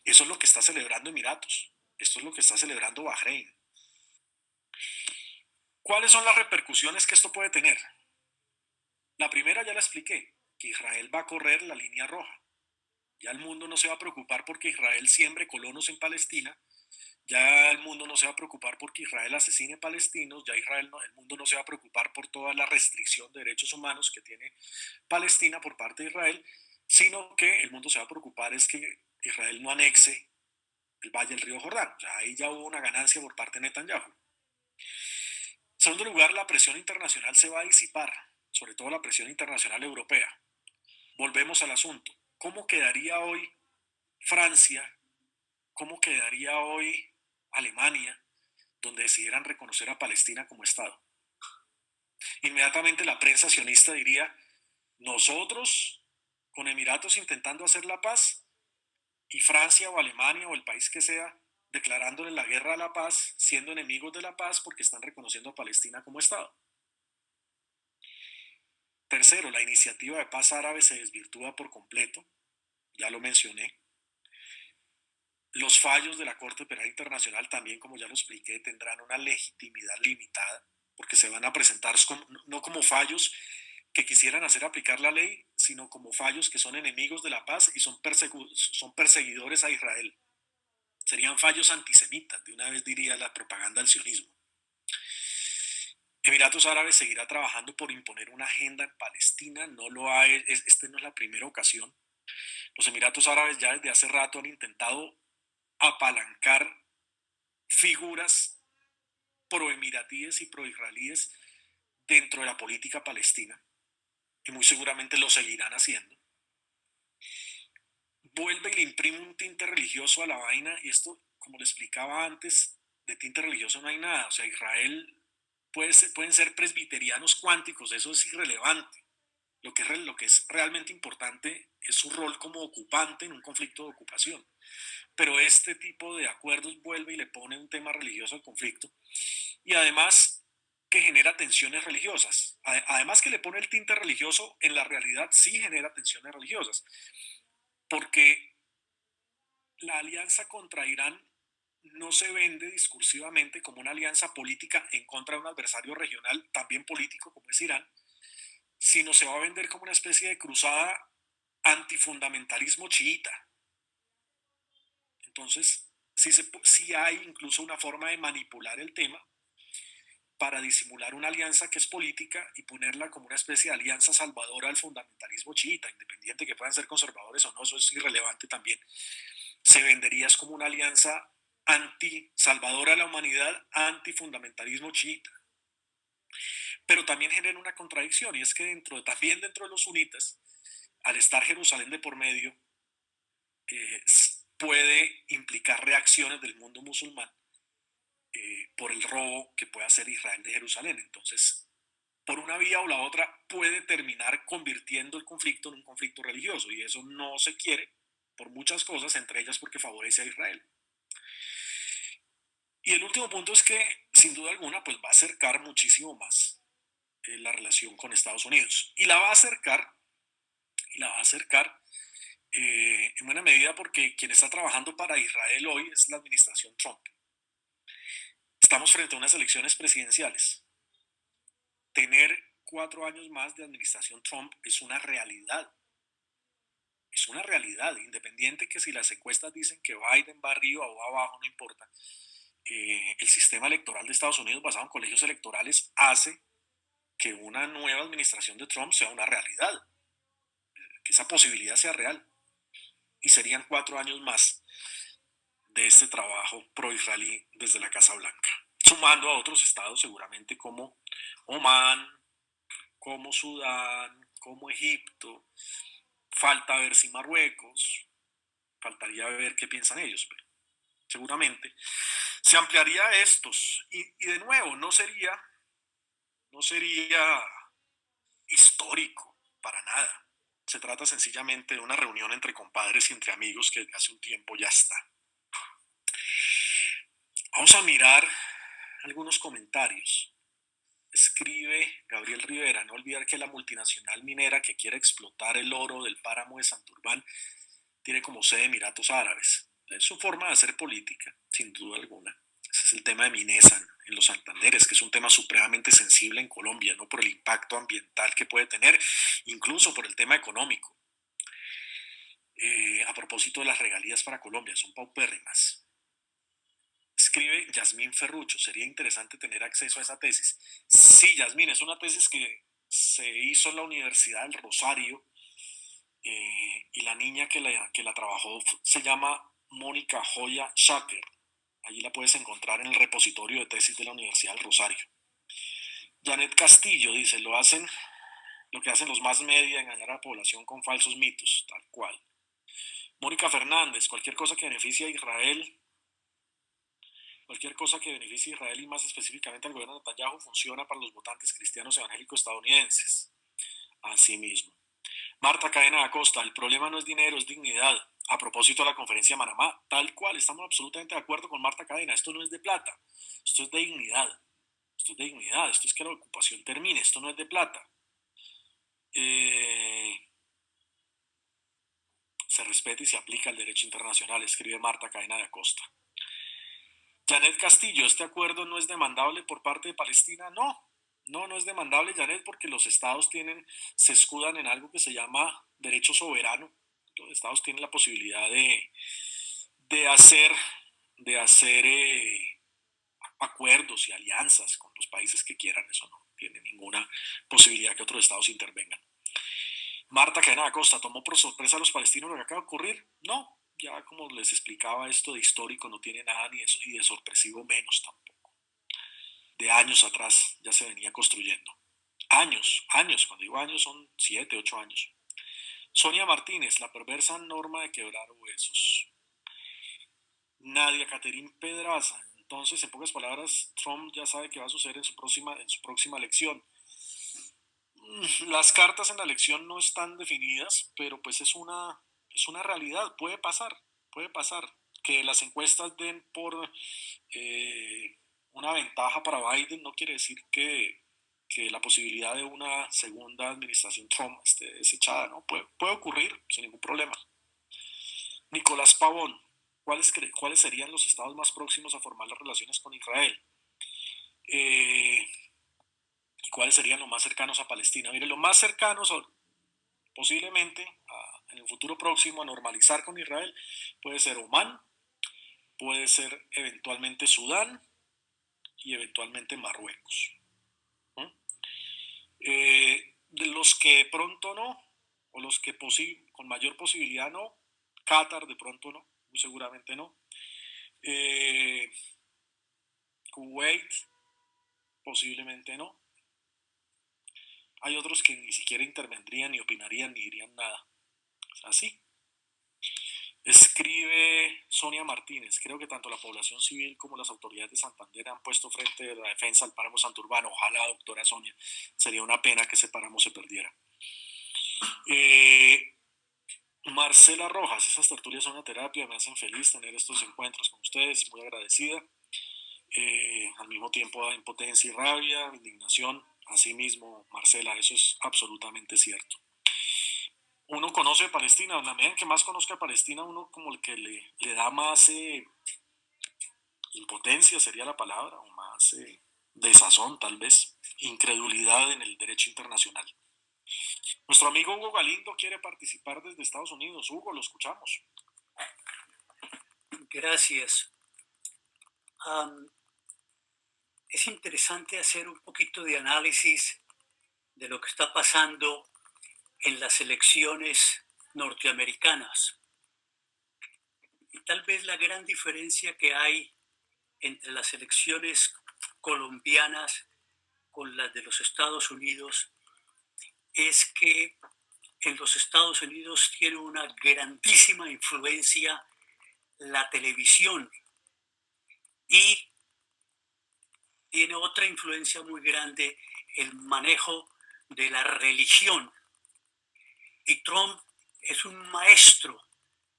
Eso es lo que está celebrando Emiratos. Esto es lo que está celebrando Bahrein. ¿Cuáles son las repercusiones que esto puede tener? La primera ya la expliqué, que Israel va a correr la línea roja. Ya el mundo no se va a preocupar porque Israel siembre colonos en Palestina, ya el mundo no se va a preocupar porque Israel asesine palestinos, ya el mundo no se va a preocupar por toda la restricción de derechos humanos que tiene Palestina por parte de Israel, sino que el mundo se va a preocupar es que Israel no anexe el Valle del Río Jordán. O sea, ahí ya hubo una ganancia por parte de Netanyahu. En segundo lugar, la presión internacional se va a disipar, sobre todo la presión internacional europea. Volvemos al asunto. ¿Cómo quedaría hoy Francia? ¿Cómo quedaría hoy Alemania, donde decidieran reconocer a Palestina como Estado? Inmediatamente la prensa sionista diría, nosotros con Emiratos intentando hacer la paz y Francia o Alemania o el país que sea declarándole la guerra a la paz, siendo enemigos de la paz porque están reconociendo a Palestina como Estado. Tercero, la iniciativa de paz árabe se desvirtúa por completo, ya lo mencioné. Los fallos de la Corte Penal Internacional también, como ya lo expliqué, tendrán una legitimidad limitada, porque se van a presentar no como fallos que quisieran hacer aplicar la ley, sino como fallos que son enemigos de la paz y son perseguidores a Israel. Serían fallos antisemitas, de una vez diría la propaganda del sionismo. Emiratos Árabes seguirá trabajando por imponer una agenda en Palestina, no lo ha, esta no es la primera ocasión. Los Emiratos Árabes ya desde hace rato han intentado apalancar figuras proemiratíes y proisraelíes dentro de la política palestina y muy seguramente lo seguirán haciendo. Vuelve y le imprime un tinte religioso a la vaina y esto, como le explicaba antes, de tinte religioso no hay nada. O sea, Israel pueden ser presbiterianos cuánticos, eso es irrelevante. Lo que es realmente importante es su rol como ocupante en un conflicto de ocupación. Pero este tipo de acuerdos vuelve y le pone un tema religioso al conflicto y además que genera tensiones religiosas. Además que le pone el tinte religioso, en la realidad sí genera tensiones religiosas, porque la alianza contra Irán no se vende discursivamente como una alianza política en contra de un adversario regional, también político como es Irán, sino se va a vender como una especie de cruzada antifundamentalismo chiita. Entonces, sí hay incluso una forma de manipular el tema para disimular una alianza que es política y ponerla como una especie de alianza salvadora al fundamentalismo chiita, independiente que puedan ser conservadores o no, eso es irrelevante también. Se vendería como una alianza anti-salvadora de la humanidad, anti-fundamentalismo chiita. Pero también genera una contradicción, y es que también dentro de los sunitas, al estar Jerusalén de por medio, puede implicar reacciones del mundo musulmán por el robo que puede hacer Israel de Jerusalén. Entonces, por una vía o la otra, puede terminar convirtiendo el conflicto en un conflicto religioso, y eso no se quiere por muchas cosas, entre ellas porque favorece a Israel. Y el último punto es que, sin duda alguna, pues va a acercar muchísimo más la relación con Estados Unidos. Y la va a acercar en buena medida porque quien está trabajando para Israel hoy es la administración Trump. Estamos frente a unas elecciones presidenciales. Tener 4 años más de administración Trump es una realidad. Es una realidad, independiente que si las encuestas dicen que Biden va arriba o va abajo, no importa. El sistema electoral de Estados Unidos basado en colegios electorales hace que una nueva administración de Trump sea una realidad, que esa posibilidad sea real. Y serían 4 años más de este trabajo pro-israelí desde la Casa Blanca, sumando a otros estados seguramente como Omán, como Sudán, como Egipto. Falta ver si Marruecos, faltaría ver qué piensan ellos, pero seguramente se ampliaría estos. Y de nuevo, no sería histórico para nada. Se trata sencillamente de una reunión entre compadres y entre amigos que hace un tiempo ya está. Vamos a mirar algunos comentarios. Escribe Gabriel Rivera: no olvidar que la multinacional minera que quiere explotar el oro del páramo de Santurbán tiene como sede Emiratos Árabes. Es su forma de hacer política, sin duda alguna. Ese es el tema de Minesan en los Santanderes, que es un tema supremamente sensible en Colombia, no por el impacto ambiental que puede tener, incluso por el tema económico. A propósito de las regalías para Colombia, son paupérrimas. Escribe Yasmín Ferrucho: sería interesante tener acceso a esa tesis. Sí, Yasmín, es una tesis que se hizo en la Universidad del Rosario, y la niña que la trabajó se llama Mónica Joya Shaker. Allí la puedes encontrar en el repositorio de tesis de la Universidad del Rosario. Janet Castillo dice: lo que hacen los más media, engañar a la población con falsos mitos, tal cual. Mónica Fernández: cualquier cosa que beneficie a Israel y más específicamente al gobierno de Netanyahu funciona para los votantes cristianos evangélicos estadounidenses. Asimismo. Marta Cadena da Costa: el problema no es dinero, es dignidad. A propósito de la conferencia de Manamá, tal cual, estamos absolutamente de acuerdo con Marta Cadena. Esto no es de plata, esto es de dignidad. Esto es que la ocupación termine, esto no es de plata. Se respeta y se aplica el derecho internacional, escribe Marta Cadena de Acosta. Janet Castillo: ¿este acuerdo no es demandable por parte de Palestina? No es demandable, Janet, porque los estados se escudan en algo que se llama derecho soberano. Los estados tienen la posibilidad de hacer, acuerdos y alianzas con los países que quieran. Eso no tiene ninguna posibilidad que otros estados intervengan. Marta Cadena da Costa: ¿tomó por sorpresa a los palestinos lo que acaba de ocurrir? No, ya como les explicaba, esto de histórico no tiene nada, ni eso, y de sorpresivo menos tampoco. De años atrás ya se venía construyendo. Años, cuando digo años son 7, 8 años. Sonia Martínez: la perversa norma de quebrar huesos. Nadia Caterín Pedraza: entonces, en pocas palabras, Trump ya sabe qué va a suceder en su próxima elección. Las cartas en la elección no están definidas, pero pues es una realidad, puede pasar. Que las encuestas den por una ventaja para Biden no quiere decir que la posibilidad de una segunda administración Trump esté desechada, ¿no? Puede ocurrir sin ningún problema. Nicolás Pavón: ¿cuáles serían los estados más próximos a formar las relaciones con Israel? ¿Y cuáles serían los más cercanos a Palestina? Mire, los más cercanos posiblemente en el futuro próximo a normalizar con Israel puede ser Omán, puede ser eventualmente Sudán y eventualmente Marruecos. ¿Mm? De los que pronto no, o los que con mayor posibilidad no, Qatar de pronto no, muy seguramente no. Kuwait posiblemente no. Hay otros que ni siquiera intervendrían, ni opinarían, ni dirían nada. Así. Escribe Sonia Martínez, creo que tanto la población civil como las autoridades de Santander han puesto frente a la defensa al páramo santurbano. Ojalá, doctora Sonia, sería una pena que ese páramo se perdiera. Marcela Rojas, esas tertulias son una terapia, me hacen feliz tener estos encuentros con ustedes, muy agradecida. Al mismo tiempo da impotencia y rabia, indignación. Asimismo, Marcela, eso es absolutamente cierto. Uno conoce Palestina, en la medida en que más conozca Palestina, uno como el que le da más impotencia, sería la palabra, o más desazón tal vez, incredulidad en el derecho internacional. Nuestro amigo Hugo Galindo quiere participar desde Estados Unidos. Hugo, lo escuchamos. Gracias. Es interesante hacer un poquito de análisis de lo que está pasando en las elecciones norteamericanas. Y tal vez la gran diferencia que hay entre las elecciones colombianas con las de los Estados Unidos es que en los Estados Unidos tiene una grandísima influencia la televisión y tiene otra influencia muy grande el manejo de la religión. Y Trump es un maestro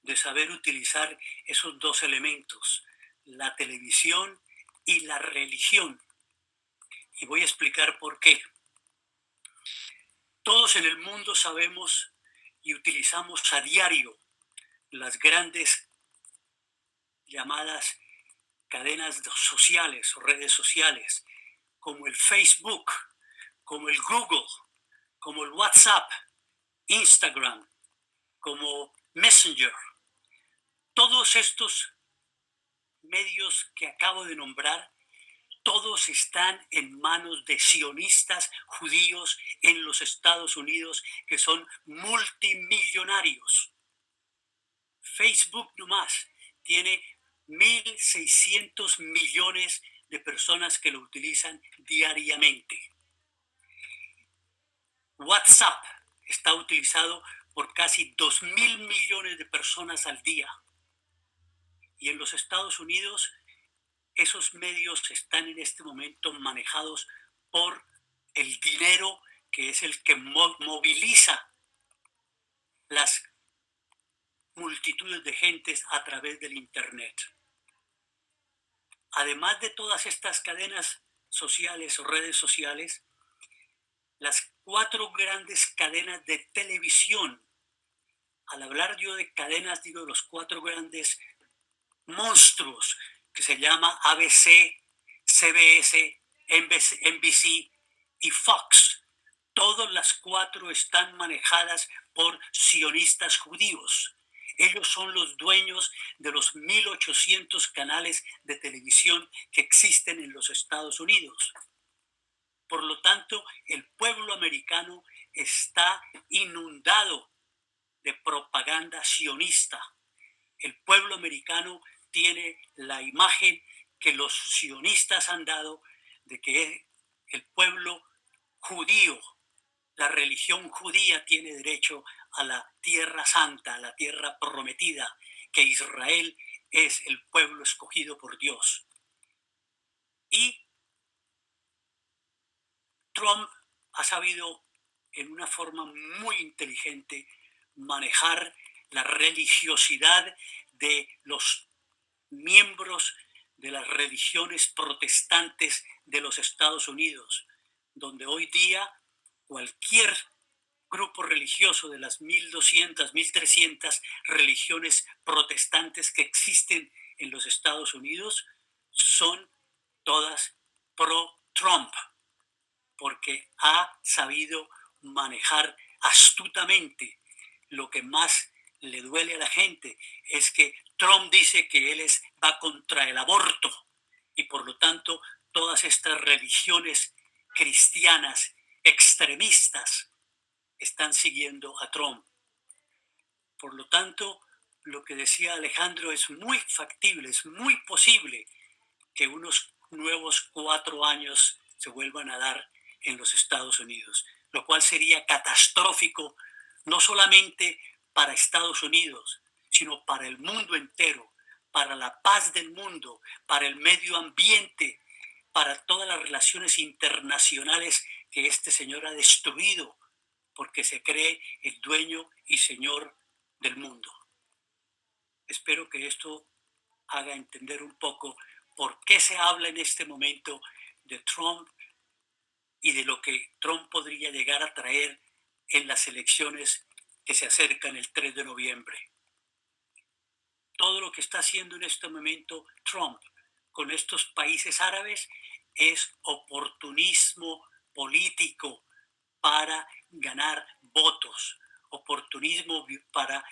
de saber utilizar esos dos elementos, la televisión y la religión. Y voy a explicar por qué. Todos en el mundo sabemos y utilizamos a diario las grandes llamadas cadenas sociales o redes sociales, como el Facebook, como el Google, como el WhatsApp, Instagram, como Messenger. Todos estos medios que acabo de nombrar, todos están en manos de sionistas judíos en los Estados Unidos que son multimillonarios. Facebook nomás tiene 1.600 millones de personas que lo utilizan diariamente. WhatsApp está utilizado por casi 2.000 millones de personas al día. Y en los Estados Unidos, esos medios están en este momento manejados por el dinero que es el que moviliza las multitudes de gentes a través del Internet. Además de todas estas cadenas sociales o redes sociales, las 4 grandes cadenas de televisión. Al hablar yo de cadenas, digo de los 4 grandes monstruos que se llama ABC, CBS, NBC y Fox. Todas las 4 están manejadas por sionistas judíos. Ellos son los dueños de los 1.800 canales de televisión que existen en los Estados Unidos. Por lo tanto, el pueblo americano está inundado de propaganda sionista. El pueblo americano tiene la imagen que los sionistas han dado de que el pueblo judío, la religión judía tiene derecho a la tierra santa, a la tierra prometida, que Israel es el pueblo escogido por Dios. Y Trump ha sabido en una forma muy inteligente manejar la religiosidad de los miembros de las religiones protestantes de los Estados Unidos, donde hoy día cualquier grupo religioso de las 1.200, 1.300 religiones protestantes que existen en los Estados Unidos son todas pro-Trump, porque ha sabido manejar astutamente lo que más le duele a la gente es que Trump dice que él va contra el aborto y por lo tanto todas estas religiones cristianas extremistas están siguiendo a Trump. Por lo tanto, lo que decía Alejandro es muy factible, es muy posible que unos nuevos 4 años se vuelvan a dar en los Estados Unidos, lo cual sería catastrófico no solamente para Estados Unidos, sino para el mundo entero, para la paz del mundo, para el medio ambiente, para todas las relaciones internacionales que este señor ha destruido, porque se cree el dueño y señor del mundo. Espero que esto haga entender un poco por qué se habla en este momento de Trump y de lo que Trump podría llegar a traer en las elecciones que se acercan el 3 de noviembre. Todo lo que está haciendo en este momento Trump con estos países árabes es oportunismo político para ganar votos, oportunismo para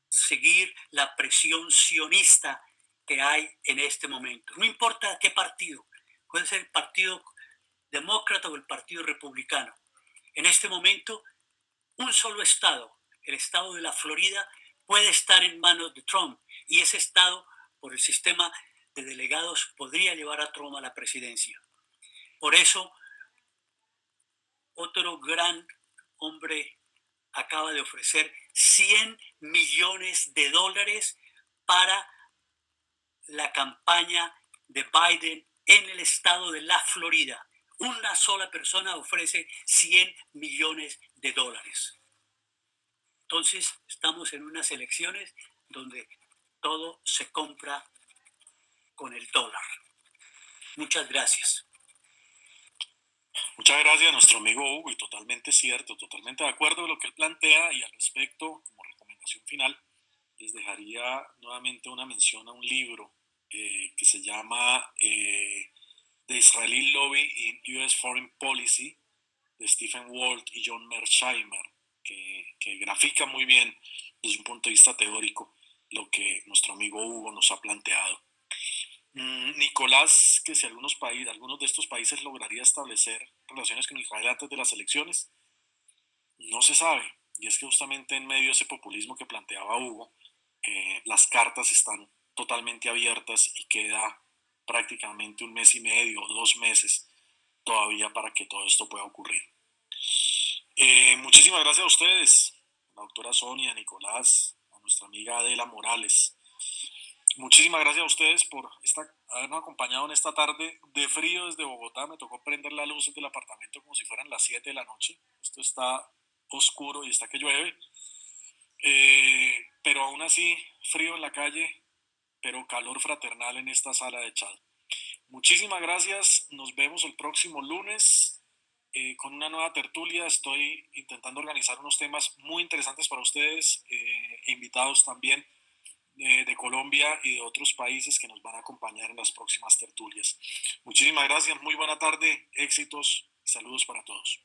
seguir la presión sionista que hay en este momento. No importa qué partido, puede ser el Partido Demócrata o el Partido Republicano. En este momento, un solo estado, el estado de la Florida, puede estar en manos de Trump y ese estado, por el sistema de delegados, podría llevar a Trump a la presidencia. Por eso, otro gran hombre acaba de ofrecer $100 millones para la campaña de Biden en el estado de la Florida. Una sola persona ofrece $100 millones. Entonces, estamos en unas elecciones donde todo se compra con el dólar. Muchas gracias. Muchas gracias a nuestro amigo Hugo y totalmente cierto, totalmente de acuerdo con lo que él plantea y al respecto, como recomendación final, les dejaría nuevamente una mención a un libro que se llama The Israeli Lobby in U.S. Foreign Policy de Stephen Walt y John Mearsheimer, que grafica muy bien desde un punto de vista teórico lo que nuestro amigo Hugo nos ha planteado. Nicolás, que si algunos de estos países lograría establecer relaciones con Israel antes de las elecciones, no se sabe. Y es que justamente en medio de ese populismo que planteaba Hugo, las cartas están totalmente abiertas y queda prácticamente un mes y medio, 2 meses todavía para que todo esto pueda ocurrir. Muchísimas gracias a ustedes, a la doctora Sonia, a Nicolás, a nuestra amiga Adela Morales. Muchísimas gracias a ustedes por habernos acompañado en esta tarde de frío desde Bogotá. Me tocó prender las luces del apartamento como si fueran las 7 de la noche. Esto está oscuro y está que llueve. Pero aún así, frío en la calle, pero calor fraternal en esta sala de chat. Muchísimas gracias. Nos vemos el próximo lunes con una nueva tertulia. Estoy intentando organizar unos temas muy interesantes para ustedes, invitados también de Colombia y de otros países que nos van a acompañar en las próximas tertulias. Muchísimas gracias, muy buena tarde, éxitos y saludos para todos.